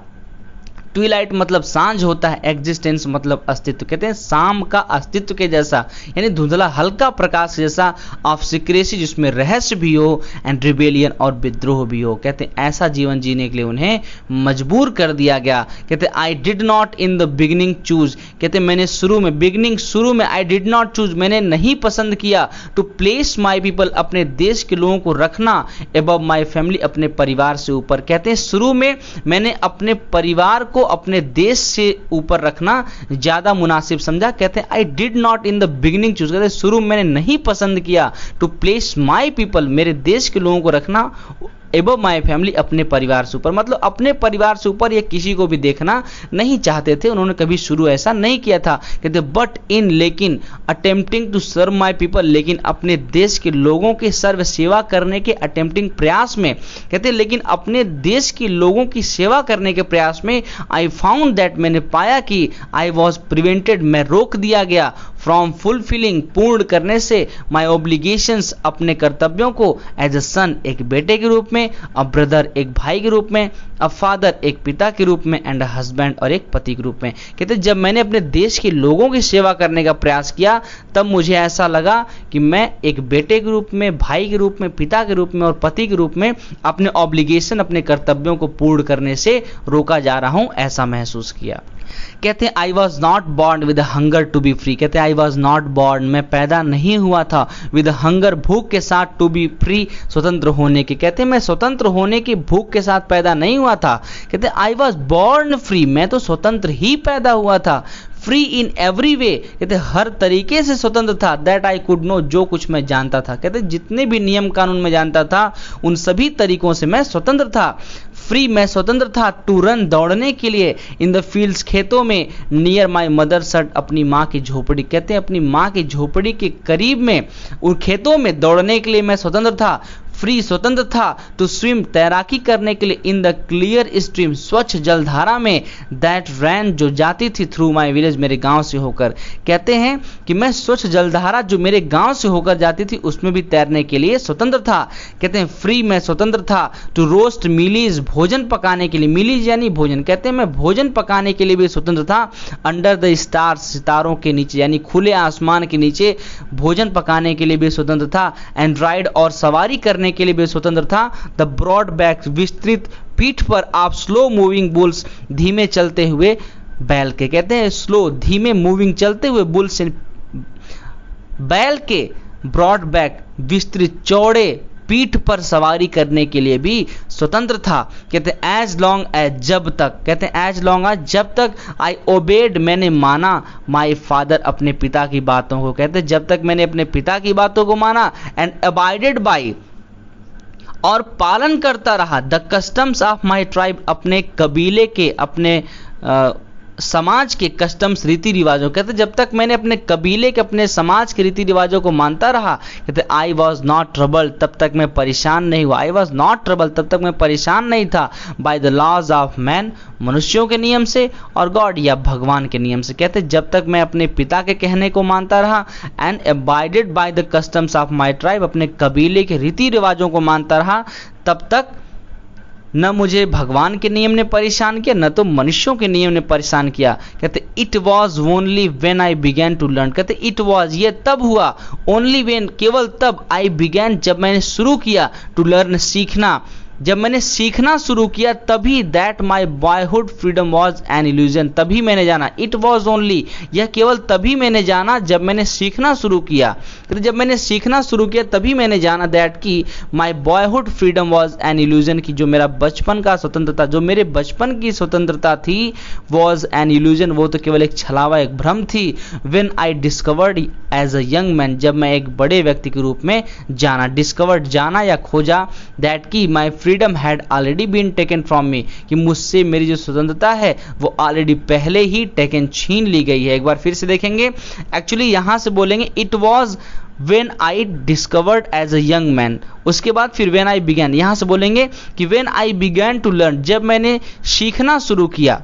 ट्विलाइट मतलब सांझ होता है, एग्जिस्टेंस मतलब अस्तित्व, कहते हैं शाम का अस्तित्व के जैसा, यानी धुंधला हल्का प्रकाश जैसा, ऑफ सीक्रेसी, जिसमें रहस्य भी हो, एंड रिबेलियन, और विद्रोह भी हो। कहते हैं ऐसा जीवन जीने के लिए उन्हें मजबूर कर दिया गया। कहते हैं I did not in the beginning choose, कहते हैं मैंने शुरू में, बिगिनिंग शुरू में, आई डिड नॉट चूज, मैंने नहीं पसंद किया, टू प्लेस माई पीपल, अपने देश के लोगों को रखना, एबव माई फैमिली, अपने परिवार से ऊपर। कहते हैं शुरू में मैंने अपने परिवार को अपने देश से ऊपर रखना ज्यादा मुनासिब समझा। कहते हैं I did not in the beginning choose, कहते हैं शुरू में मैंने नहीं पसंद किया, टू प्लेस माई पीपल, मेरे देश के लोगों को रखना, एबव माई फैमिली, अपने परिवार से ऊपर, मतलब अपने परिवार से ऊपर ये किसी को भी देखना नहीं चाहते थे, उन्होंने कभी शुरू ऐसा नहीं किया था। कहते बट इन, लेकिन, attempting to serve my people, लेकिन अपने देश के लोगों की सर्व सेवा करने के अटेम्प्टिंग प्रयास में, कहते लेकिन अपने देश के लोगों की सेवा करने के प्रयास में, आई फाउंड दैट, मैंने पाया कि, आई वॉज प्रिवेंटेड, मैं रोक दिया गया, फ्रॉम फुलफिलिंग, पूर्ण करने से, माई ऑब्लिगेशंस, अपने कर्तव्यों को, एज अ सन, एक बेटे के रूप में, अ ब्रदर, एक भाई के रूप में, अ फादर, एक पिता के रूप में, एंड अ हस्बैंड, और एक पति के रूप में। कहते जब मैंने अपने देश के लोगों की सेवा करने का प्रयास किया, तब मुझे ऐसा लगा कि मैं एक बेटे के रूप में, भाई के रूप में, पिता के रूप में और पति के रूप में अपने ऑब्लिगेशन, अपने कर्तव्यों को पूर्ण करने से रोका जा रहा हूं, ऐसा महसूस किया। कहते हैं I was not born with hunger to be free, कहते हैं आई वॉज नॉट बॉर्न, मैं पैदा नहीं हुआ था, विद हंगर, भूख के साथ, टू बी फ्री, स्वतंत्र होने के। कहते हैं मैं स्वतंत्र होने की भूख के साथ पैदा नहीं हुआ था। कहते हैं आई वॉज बॉर्न फ्री, मैं तो स्वतंत्र ही पैदा हुआ था, फ्री इन एवरी वे, कहते हर तरीके से स्वतंत्र था, दैट आई कुड नो, जो कुछ मैं जानता था। कहते जितने भी नियम कानून में जानता था उन सभी तरीकों से मैं स्वतंत्र था। फ्री, मैं स्वतंत्र था, टू रन, दौड़ने के लिए, इन द फील्ड्स, खेतों में, नियर माई मदर सट, अपनी माँ की झोपड़ी, कहते हैं अपनी माँ की झोपड़ी के करीब में, उन खेतों में दौड़ने के लिए मैं स्वतंत्र था। फ्री, स्वतंत्र था, टू स्विम, तैराकी करने के लिए, इन द क्लियर स्ट्रीम, स्वच्छ जलधारा में, दैट रैन, जो जाती थी, थ्रू माई विलेज, मेरे गांव से होकर। कहते हैं कि मैं स्वच्छ जलधारा जो मेरे गांव से होकर जाती थी उसमें भी तैरने के लिए स्वतंत्र था। कहते हैं फ्री, मैं स्वतंत्र था, टू रोस्ट मीलीज, भोजन पकाने के लिए, मीलीज यानी भोजन, कहते हैं मैं भोजन पकाने के लिए भी स्वतंत्र था। अंडर द स्टार्स, सितारों के नीचे यानी खुले आसमान के नीचे भोजन पकाने के लिए भी स्वतंत्र था। एंड राइड, और सवारी करने के लिए भी स्वतंत्र था। द ब्रॉड बैक, विस्तृत पीठ पर आप, स्लो मूविंग बुल्स, धीमे चलते हुए बैल के, कहते हैं स्लो, धीमे मूविंग चलते हुए बुल्स, बैल के, ब्रॉड बैक, विस्तृत चौड़े पीठ पर सवारी करने के लिए भी स्वतंत्र था। कहते हैं एज लॉन्ग एज, जब तक, कहते हैं एज लॉन्ग एज, जब तक, आई ओबेड, मैंने माना, माई फादर, अपने पिता की बातों को, कहते हैं जब तक मैंने अपने पिता की बातों को माना, एंड अबाइडेड बाई, और पालन करता रहा, the customs of my tribe, अपने कबीले के, अपने समाज के कस्टम्स, रीति रिवाजों, कहते जब तक मैंने अपने कबीले के, अपने समाज के रीति रिवाजों को मानता रहा, कहते आई वॉज नॉट ट्रबल, तब तक मैं परेशान नहीं हुआ। आई वॉज नॉट ट्रबल, तब तक मैं परेशान नहीं था, by the laws of man, मनुष्यों के नियम से, और गॉड, या भगवान के नियम से। कहते जब तक मैं अपने पिता के कहने को मानता रहा, and abided by the customs of my tribe, अपने कबीले के रीति रिवाजों को मानता रहा, तब तक न मुझे भगवान के नियम ने परेशान किया, न तो मनुष्यों के नियम ने परेशान किया। कहते it was only when I began to learn, कहते इट वॉज, ये तब हुआ, ओनली व्हेन, केवल तब, आई बिगैन, जब मैंने शुरू किया, टू लर्न, सीखना, जब मैंने सीखना शुरू किया, तभी, that my boyhood freedom was an illusion, तभी मैंने जाना, इट वॉज ओनली, यह केवल तभी मैंने जाना जब मैंने सीखना शुरू किया। जब मैंने सीखना शुरू किया तभी मैंने जाना, दैट की my boyhood freedom was an illusion, की जो मेरा बचपन का स्वतंत्रता, जो मेरे बचपन की स्वतंत्रता थी, वॉज एन इल्यूजन, वो तो केवल एक छलावा, एक भ्रम थी। When I discovered as a young man, जब मैं एक बड़े व्यक्ति के रूप में जाना, डिस्कवर्ड, जाना या खोजा, दैट की my freedom had already been taken from me, कि मुझसे मेरी जो स्वतंत्रता है वो ऑलरेडी पहले ही टेकन छीन ली गई है। एक बार फिर से देखेंगे, एक्चुअली यहां से बोलेंगे it was when I discovered as a young man, उसके बाद फिर when I began, यहां से बोलेंगे कि when I began to learn, जब मैंने सीखना शुरू किया,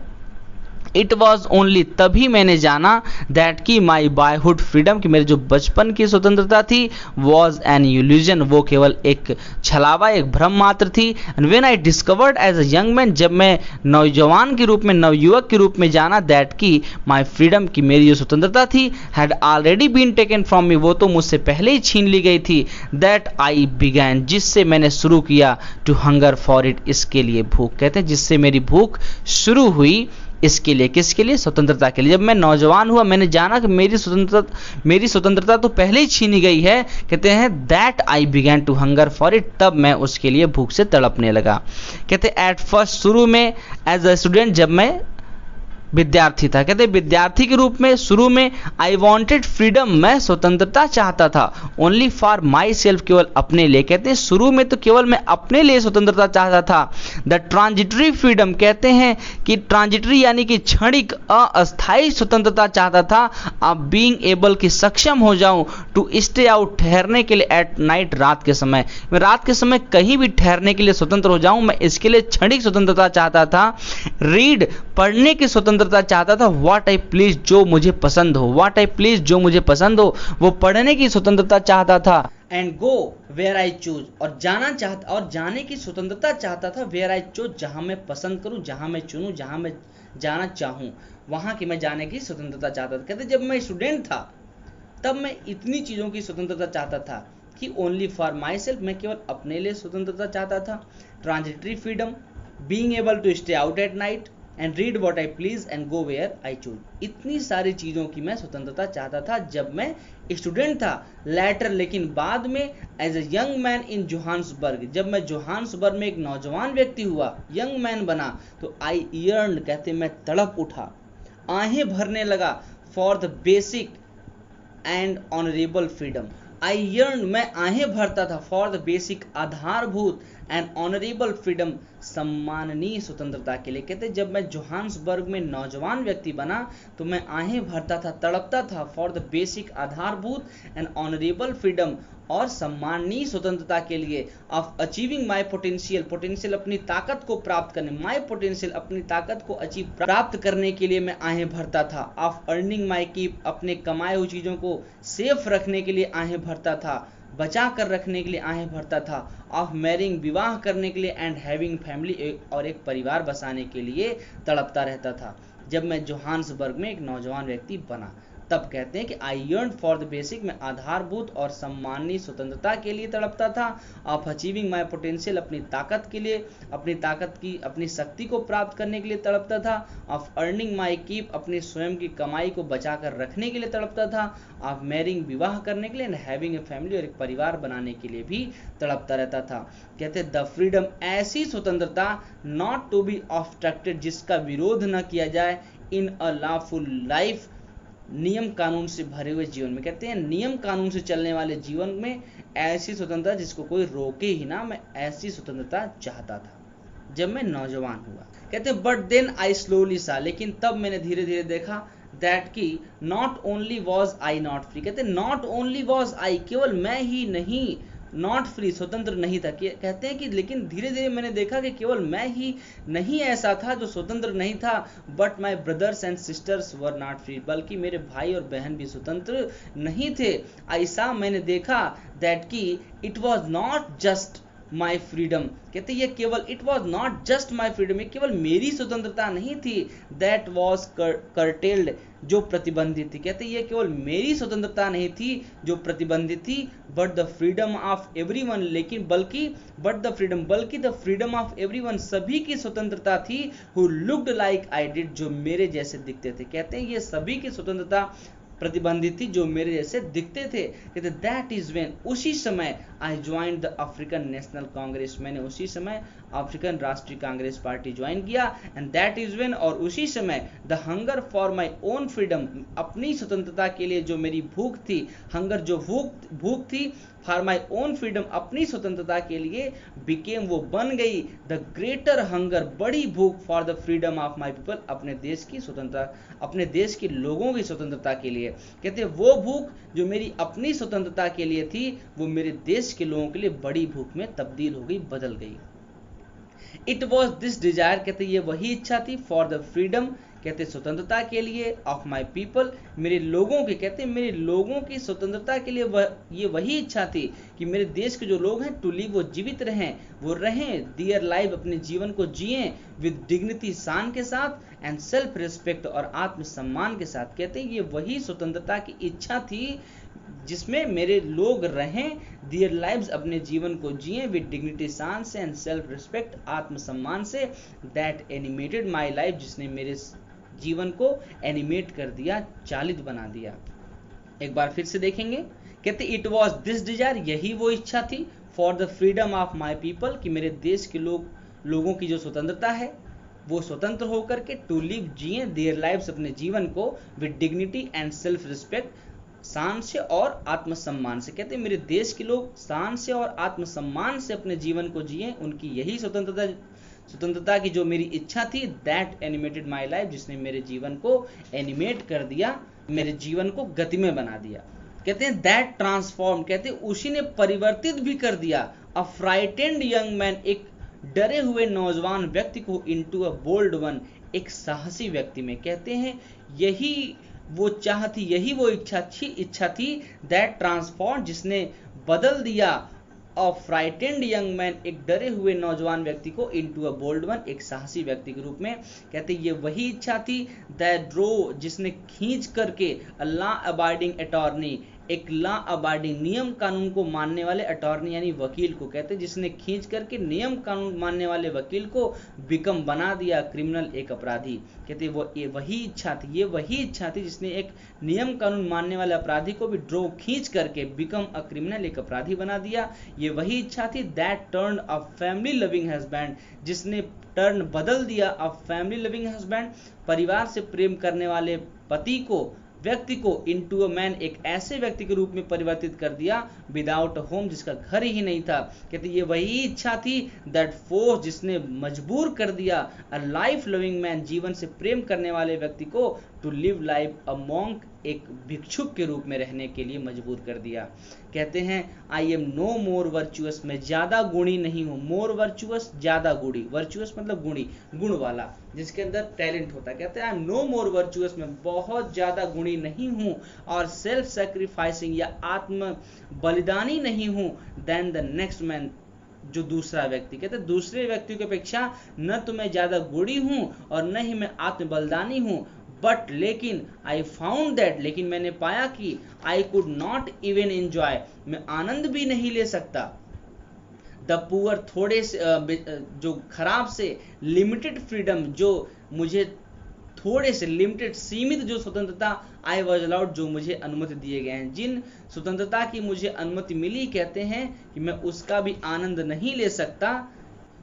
इट वॉज ओनली, तभी मैंने जाना, दैट की माई बायहुड फ्रीडम, कि मेरे जो बचपन की स्वतंत्रता थी, वॉज एन इल्यूजन, वो केवल एक छलावा, एक भ्रम मात्र थी। And when I discovered as a young man, जब मैं नौजवान के रूप में, नवयुवक के रूप में जाना, दैट की माई फ्रीडम, की मेरी जो स्वतंत्रता थी, had already been taken from me, वो तो मुझसे पहले ही छीन ली गई थी, दैट आई बिगैन, जिससे मैंने शुरू किया, टू हंगर फॉर इट, इसके लिए भूख, कहते हैं जिससे मेरी भूख शुरू हुई, इसके लिए, किसके लिए, स्वतंत्रता के लिए। जब मैं नौजवान हुआ, मैंने जाना कि मेरी स्वतंत्रता तो पहले ही छीनी गई है, कहते हैं that I began to hunger for it, तब मैं उसके लिए भूख से तड़पने लगा। कहते हैं एट फर्स्ट, शुरू में, एज अ स्टूडेंट, जब मैं विद्यार्थी था, कहते विद्यार्थी के रूप में शुरू में, आई वॉन्टेड फ्रीडम, मैं स्वतंत्रता चाहता था, ओनली फॉर माई सेल्फ, केवल अपने लिए, कहते हैं शुरू में तो केवल मैं अपने लिए स्वतंत्रता चाहता था। द ट्रांजिटरी फ्रीडम, कहते हैं कि ट्रांजिटरी यानी कि क्षणिक, अस्थायी स्वतंत्रता चाहता था, अब बीइंग एबल, कि सक्षम हो जाऊं, टू स्टे आउट, ठहरने के लिए, एट नाइट, रात के समय, मैं रात के समय कहीं भी ठहरने के लिए स्वतंत्र हो जाऊं, मैं इसके लिए क्षणिक स्वतंत्रता चाहता था। रीड, पढ़ने की स्वतंत्रता चाहता था, व्हाट आई प्लीज, जो मुझे पसंद हो, व्हाट आई प्लीज, जो मुझे पसंद हो, वो पढ़ने की स्वतंत्रता चाहता था। And go where I choose, और जाना चाहता, और जाने की स्वतंत्रता चाहता था, वेयर आई चूज, जहां मैं पसंद करूं, जहां मैं चुनूं, जहां मैं जाना चाहूं, वहां की मैं जाने की स्वतंत्रता चाहता था। कहते जब मैं स्टूडेंट था तब मैं इतनी चीजों की स्वतंत्रता चाहता था कि ओनली फॉर माई सेल्फ, मैं केवल अपने लिए स्वतंत्रता चाहता था। Transitory freedom, being able to stay out at night, and read what I please, and go where I choose, इतनी सारी चीज़ों की मैं स्वतंत्रता चाहता था जब मैं स्टूडेंट था। लेटर, लेकिन बाद में, as a young man in Johannesburg, जब मैं जोहान्सबर्ग में एक नौजवान व्यक्ति हुआ, यंग मैन बना, तो आई ईयर्न, कहते मैं तड़प उठा, आहें भरने लगा, for the basic and honourable freedom. I yearn, मैं आहें भरता था, फॉर द बेसिक, आधारभूत, एंड ऑनरेबल फ्रीडम, सम्माननीय स्वतंत्रता के लिए। कहते जब मैं जोहान्सबर्ग में नौजवान व्यक्ति बना तो मैं आहें भरता था, तड़पता था, फॉर द बेसिक, आधारभूत, एंड ऑनरेबल फ्रीडम, और सम्माननीय स्वतंत्रता के लिए, of achieving my potential, potential अपनी ताकत को प्राप्त करने, माई पोटेंशियल अपनी ताकत को अचीव प्राप्त करने के लिए मैं आहें भरता था। ऑफ अर्निंग माई कीप, अपने कमाए हुई चीज़ों को सेफ रखने के लिए आहें भरता था, बचा कर रखने के लिए आहें भरता था। ऑफ मैरिंग, विवाह करने के लिए, एंड हैविंग फैमिली, और एक परिवार बसाने के लिए तड़पता रहता था जब मैं जोहान्सबर्ग में एक नौजवान व्यक्ति बना। तब कहते हैं कि आई यर्न फॉर द बेसिक, में आधारभूत और सम्माननीय स्वतंत्रता के लिए तड़पता था। ऑफ अचीविंग माई पोटेंशियल, अपनी ताकत के लिए, अपनी ताकत की, अपनी शक्ति को प्राप्त करने के लिए तड़पता था। ऑफ अर्निंग माई कीप, अपनी स्वयं की कमाई को बचाकर रखने के लिए तड़पता था। ऑफ मैरिंग, विवाह करने के लिए, एंड हैविंग ए फैमिली, और एक परिवार बनाने के लिए भी तड़पता रहता था। कहते द फ्रीडम, ऐसी स्वतंत्रता, नॉट टू बी ऑब्स्ट्रक्टेड, जिसका विरोध न किया जाए, इन अ लॉफुल लाइफ, नियम कानून से भरे हुए जीवन में। कहते हैं नियम कानून से चलने वाले जीवन में ऐसी स्वतंत्रता जिसको कोई रोके ही ना, मैं ऐसी स्वतंत्रता चाहता था जब मैं नौजवान हुआ। कहते हैं बट देन आई स्लोली सा, लेकिन तब मैंने धीरे धीरे देखा, दैट की not only was I not free, कहते नॉट ओनली वॉज आई, केवल मैं ही नहीं, नॉट फ्री, स्वतंत्र नहीं था। कहते हैं कि लेकिन धीरे धीरे मैंने देखा कि केवल मैं ही नहीं ऐसा था जो स्वतंत्र नहीं था, but my brothers and sisters were not free, बल्कि मेरे भाई और बहन भी स्वतंत्र नहीं थे। ऐसा मैंने देखा, दैट की it was not just my freedom, कहते ये केवल, it was not just my freedom, ये केवल मेरी स्वतंत्रता नहीं थी, दैट वॉज कर्टेल्ड, जो प्रतिबंधित थी। कहते ये केवल मेरी स्वतंत्रता नहीं थी जो प्रतिबंधित थी, but the freedom of everyone, लेकिन बल्कि द फ्रीडम ऑफ एवरीवन, सभी की स्वतंत्रता थी, who looked like I did, जो मेरे जैसे दिखते थे। कहते हैं ये सभी की स्वतंत्रता प्रतिबंधित थी जो मेरे जैसे दिखते थे। कहते दैट इज व्हेन, उसी समय, आई joined the African national Congress, मैंने उसी समय अफ्रीकन राष्ट्रीय कांग्रेस पार्टी ज्वाइन किया। एंड दैट इज व्हेन, और उसी समय, the hunger for my own freedom, अपनी स्वतंत्रता के लिए जो मेरी भूख थी, हंगर जो भूख थी, फॉर माई ओन फ्रीडम, अपनी स्वतंत्रता के लिए, बिकेम, वो बन गई, द ग्रेटर हंगर, बड़ी भूख, for the freedom of my people, अपने देश की स्वतंत्रता, अपने देश के लोगों की स्वतंत्रता के लिए। कहते हैं वो भूख जो मेरी अपनी स्वतंत्रता के लिए थी, वो मेरे देश के लोगों के लिए बड़ी भूख में तब्दील हो गई, बदल गई। इट वॉज दिस डिजायर, कहते ये वही इच्छा थी, फॉर द फ्रीडम, कहते स्वतंत्रता के लिए, ऑफ माई पीपल, मेरे लोगों की, कहते मेरे लोगों की स्वतंत्रता के लिए ये वही इच्छा थी कि मेरे देश के जो लोग हैं टू लिव, वो जीवित रहें, वो रहें, दियर लाइफ, अपने जीवन को जिएं, विद डिग्निटी, शान के साथ, एंड सेल्फ रिस्पेक्ट, और आत्मसम्मान के साथ। कहते ये वही स्वतंत्रता की इच्छा थी जिसमें मेरे लोग रहें, दियर लाइव्स, अपने जीवन को जिएं, विद डिग्निटी, शान से, एंड सेल्फ रिस्पेक्ट, आत्मसम्मान से, दैट एनिमेटेड माई लाइफ, जिसने मेरे जीवन को एनिमेट कर दिया, चालित बना दिया। एक बार फिर से देखेंगे, कहते इट वॉज दिस डिजायर, यही वो इच्छा थी, for the freedom of my people, कि मेरे देश के लोगों की जो स्वतंत्रता है वो स्वतंत्र होकर के टू लिव, जिए, देयर लाइव्स, अपने जीवन को, with dignity and self respect, शान से और आत्मसम्मान से। कहते हैं मेरे देश के लोग शान से और आत्मसम्मान से अपने जीवन को जिए, उनकी यही स्वतंत्रता की जो मेरी इच्छा थी, दैट एनिमेटेड माई लाइफ, जिसने मेरे जीवन को एनिमेट कर दिया, मेरे जीवन को गतिमय बना दिया। कहते हैं दैट ट्रांसफॉर्म, कहते हैं उसी ने परिवर्तित भी कर दिया, अ फ्राइटेंड यंग मैन, एक डरे हुए नौजवान व्यक्ति को, इनटू अ बोल्ड वन, एक साहसी व्यक्ति में। कहते हैं यही वो चाह थी, यही वो इच्छा थी, दैट ट्रांसफॉर्म, जिसने बदल दिया, अ फ्राइटेंड यंग मैन, एक डरे हुए नौजवान व्यक्ति को, इनटू अ बोल्ड वन, एक साहसी व्यक्ति के रूप में। कहते ये वही इच्छा थी, दैट ड्रो, जिसने खींच करके, अ लॉ अबाइडिंग अटॉर्नी, एक लॉ अबाइडिंग, नियम कानून को मानने वाले, अटॉर्नी यानी वकील को, कहते जिसने खींच करके नियम कानून मानने वाले वकील को बिकम, बना दिया, क्रिमिनल, एक अपराधी। कहते वो ये वही इच्छा थी जिसने एक नियम कानून मानने वाले अपराधी को भी ड्रो, खींच करके, बिकम अ क्रिमिनल, एक अपराधी बना दिया। ये वही इच्छा थी, that turn a family loving husband, जिसने टर्न, बदल दिया, अ फैमिली लविंग हस्बैंड, परिवार से प्रेम करने वाले पति को, व्यक्ति को, इनटू अ मैन, एक ऐसे व्यक्ति के रूप में परिवर्तित कर दिया, विदाउट अ होम, जिसका घर ही नहीं था। कहते ये वही इच्छा थी, दैट फोर्स, जिसने मजबूर कर दिया, अ लाइफ लविंग मैन, जीवन से प्रेम करने वाले व्यक्ति को, to live life a monk, एक भिक्षुक के रूप में रहने के लिए मजबूर कर दिया। कहते हैं I am no more virtuous, मैं ज्यादा गुणी नहीं हूं, मोर वर्चुअस, ज्यादा गुणी, वर्चुअस मतलब गुणी, गुण वाला, जिसके अंदर टैलेंट होता है। कहते हैं I am no more virtuous, मैं बहुत ज्यादा गुणी नहीं हूं, और सेल्फ सैक्रिफाइसिंग, या आत्म बलिदानी नहीं हूं, देन द नेक्स्ट मैन, जो दूसरा व्यक्ति। कहते दूसरे व्यक्ति की अपेक्षा न तो मैं ज्यादा गुणी हूं और न ही मैं आत्म बलिदानी हूं, बट लेकिन आई फाउंड दैट, लेकिन मैंने पाया कि I could not even enjoy, मैं आनंद भी नहीं ले सकता, द पुअर, थोड़े से जो खराब से, लिमिटेड फ्रीडम, जो मुझे थोड़े से लिमिटेड, सीमित जो स्वतंत्रता, आई वॉज अलाउड, जो मुझे अनुमति दिए गए हैं, जिन स्वतंत्रता की मुझे अनुमति मिली, कहते हैं कि मैं उसका भी आनंद नहीं ले सकता।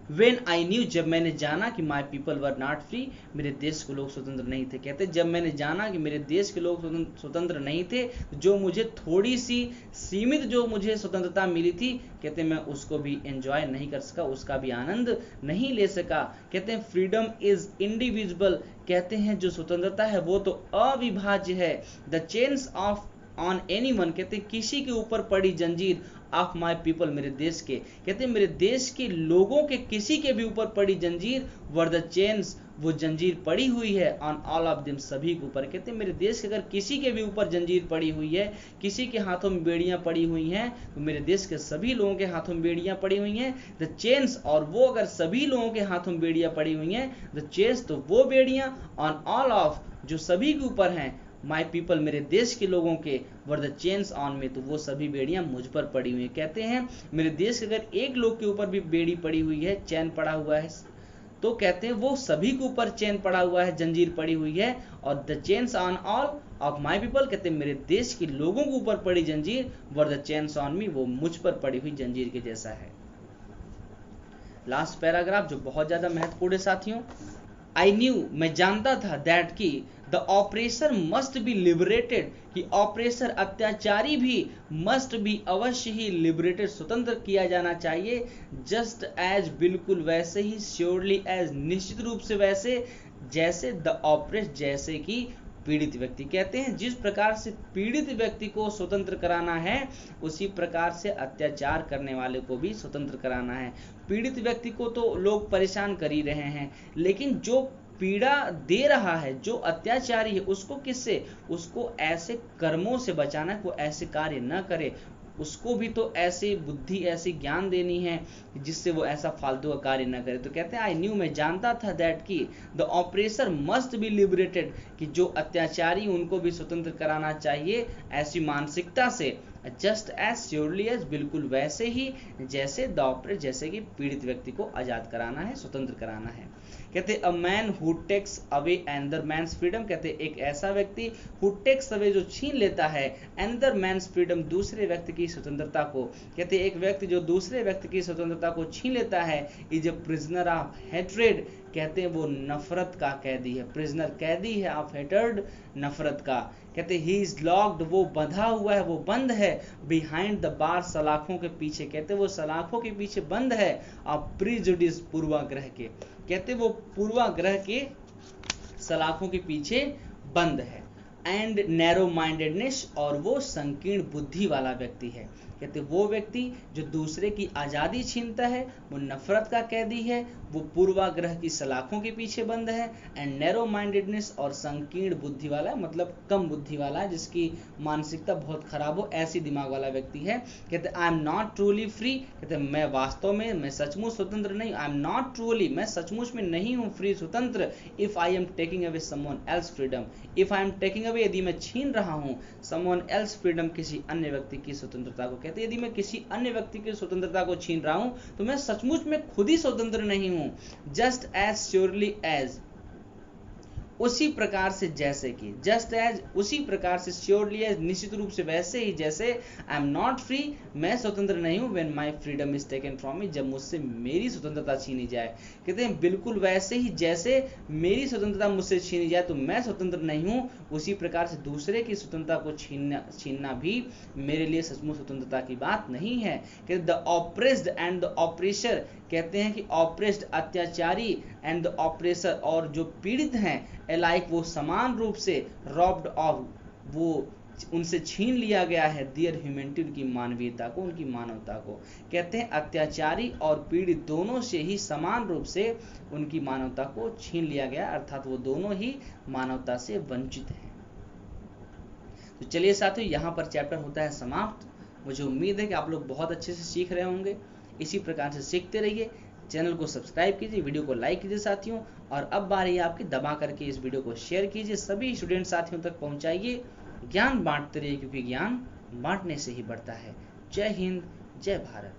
When I knew, जब मैंने जाना कि my people were not free, मेरे देश के लोग स्वतंत्र नहीं थे। कहते जब मैंने जाना कि मेरे देश के लोग स्वतंत्र नहीं थे, जो मुझे थोड़ी सी सीमित जो मुझे स्वतंत्रता मिली थी, कहते मैं उसको भी एंजॉय नहीं कर सका, उसका भी आनंद नहीं ले सका। कहते हैं फ्रीडम इज इंडिविजुअल, कहते हैं जो स्वतंत्रता है वो तो अविभाज्य है, the chains of on anyone, कहते हैं किसी के ऊपर पड़ी जंजीर, ऑफ माई पीपल, मेरे देश के, कहते हैं मेरे देश के लोगों के किसी के भी ऊपर पड़ी जंजीर, वर द चेन्स, वो जंजीर पड़ी हुई है, ऑन ऑल ऑफ देम, सभी के ऊपर। कहते हैं मेरे देश के अगर किसी के भी ऊपर जंजीर पड़ी हुई है, किसी के हाथों में बेड़ियां पड़ी हुई हैं, तो मेरे देश के सभी लोगों के हाथों में बेड़ियां पड़ी हुई हैं, द चेन्स, और वो अगर सभी लोगों के हाथों में बेड़ियां पड़ी हुई हैं, द चेन्स, तो वो बेड़ियां, ऑन ऑल ऑफ, जो सभी के ऊपर हैं, माई पीपल, मेरे देश के लोगों के, वर द चेन्स ऑन में, तो वो सभी बेड़ियां मुझ पर पड़ी हुई हैं। कहते हैं मेरे देश के अगर एक लोग के ऊपर भी बेड़ी पड़ी हुई है, चैन पड़ा हुआ है, तो कहते हैं वो सभी के ऊपर चैन पड़ा हुआ है, जंजीर पड़ी हुई है, और the chains on all of my people, कहते हैं मेरे देश के लोगों के ऊपर पड़ी जंजीर, were the chains on me, वो मुझ पर पड़ी हुई जंजीर के जैसा है। लास्ट पैराग्राफ जो बहुत ज्यादा महत्वपूर्ण है साथियों, आई न्यू, मैं जानता था, दैट की the oppressor must be liberated, कि ऑपरेसर अत्याचारी भी मस्ट बी अवश्य ही लिबरेटेड स्वतंत्र किया जाना चाहिए, जस्ट एज बिल्कुल वैसे ही, श्योरली एज निश्चित रूप से वैसे, जैसे द ऑपरेस जैसे कि पीड़ित व्यक्ति। कहते हैं जिस प्रकार से पीड़ित व्यक्ति को स्वतंत्र कराना है उसी प्रकार से अत्याचार करने वाले को भी स्वतंत्र कराना है। पीड़ित व्यक्ति को तो लोग परेशान कर ही रहे हैं, लेकिन जो पीड़ा दे रहा है, जो अत्याचारी है, उसको किससे, उसको ऐसे कर्मों से बचाना, वो ऐसे कार्य न करे, उसको भी तो ऐसी बुद्धि, ऐसी ज्ञान देनी है जिससे वो ऐसा फालतू का कार्य न करे। तो कहते हैं आई न्यू, मैं जानता था, दैट की the oppressor must be liberated, कि जो अत्याचारी उनको भी स्वतंत्र कराना चाहिए ऐसी मानसिकता से, जस्ट एज श्योरली एज बिल्कुल वैसे ही जैसे द ऑपरेस जैसे कि पीड़ित व्यक्ति को आजाद कराना है, स्वतंत्र कराना है। कहते a man who takes away another man's freedom, कहते एक ऐसा व्यक्ति हु टेक्स अवे जो छीन लेता है अनदर मैन्स फ्रीडम दूसरे व्यक्ति की स्वतंत्रता को, कहते एक व्यक्ति जो दूसरे व्यक्ति की स्वतंत्रता को छीन लेता है is a prisoner of hatred, कहते हैं वो नफरत का कैदी है, प्रिजनर कैदी है, ऑफ हेट्रेड नफरत का। कहते ही इज लॉक्ड, वो बंधा हुआ है, वो बंद है, बिहाइंड द बार सलाखों के पीछे, कहते वो सलाखों के पीछे बंद है, ऑफ प्रीजुडिस पूर्वाग्रह के, कहते वो पूर्वाग्रह के सलाखों के पीछे बंद है, एंड नैरो माइंडेडनेस, और वो संकीर्ण बुद्धि वाला व्यक्ति है। कहते वो व्यक्ति जो दूसरे की आज़ादी छीनता है वो नफरत का कैदी है, वो पूर्वाग्रह की सलाखों के पीछे बंद है, एंड नैरो माइंडेडनेस, और संकीर्ण बुद्धि वाला है, मतलब कम बुद्धि वाला है, जिसकी मानसिकता बहुत खराब हो, ऐसी दिमाग वाला व्यक्ति है। कहते I am not truly free, कहते मैं वास्तव में, मैं सचमुच स्वतंत्र नहीं, आई एम नॉट ट्रूली, मैं सचमुच में नहीं हूँ फ्री, स्वतंत्र, if I am taking away someone else freedom, if I am taking away, यदि मैं छीन रहा हूँ, समवन एल्स फ्रीडम, किसी अन्य व्यक्ति की स्वतंत्रता को। कहते यदि मैं किसी अन्य व्यक्ति की स्वतंत्रता को छीन रहा हूं तो मैं सचमुच में खुद ही स्वतंत्र नहीं हूं, जस्ट एज श्योरली एज, उसी प्रकार से जैसे कि, जस्ट एज उसी प्रकार से, श्योरली एज निश्चित रूप से वैसे ही जैसे, आई एम नॉट फ्री, मैं स्वतंत्र नहीं हूं, when my freedom is taken from मी, जब मुझसे मेरी स्वतंत्रता छीनी जाए। कहते हैं बिल्कुल वैसे ही जैसे मेरी स्वतंत्रता मुझसे छीनी जाए तो मैं स्वतंत्र नहीं हूं, उसी प्रकार से दूसरे की स्वतंत्रता को छीनना भी मेरे लिए सचमुच स्वतंत्रता की बात नहीं है। कहते the oppressed and the oppressor, कहते हैं कि ऑप्रेस्ड अत्याचारी, एंड द ऑपरेसर और जो पीड़ित हैं, अलाइक वो समान रूप से, रॉब्ड ऑफ, वो उनसे छीन लिया गया है, देयर ह्यूमैनिटी, उनकी मानवीयता को, उनकी मानवता को। कहते हैं अत्याचारी और पीड़ित दोनों से ही समान रूप से उनकी मानवता को छीन लिया गया, अर्थात वो दोनों ही मानवता से वंचित हैं। तो चलिए साथियों, यहाँ पर चैप्टर होता है समाप्त। मुझे उम्मीद है कि आप लोग बहुत अच्छे से सीख रहे होंगे। इसी प्रकार से सीखते रहिए, चैनल को सब्सक्राइब कीजिए, वीडियो को लाइक कीजिए साथियों, और अब बारी है आपकी, दबा करके इस वीडियो को शेयर कीजिए, सभी स्टूडेंट साथियों तक पहुंचाइए। ज्ञान बांटते रहिए, क्योंकि ज्ञान बांटने से ही बढ़ता है। जय हिंद, जय भारत।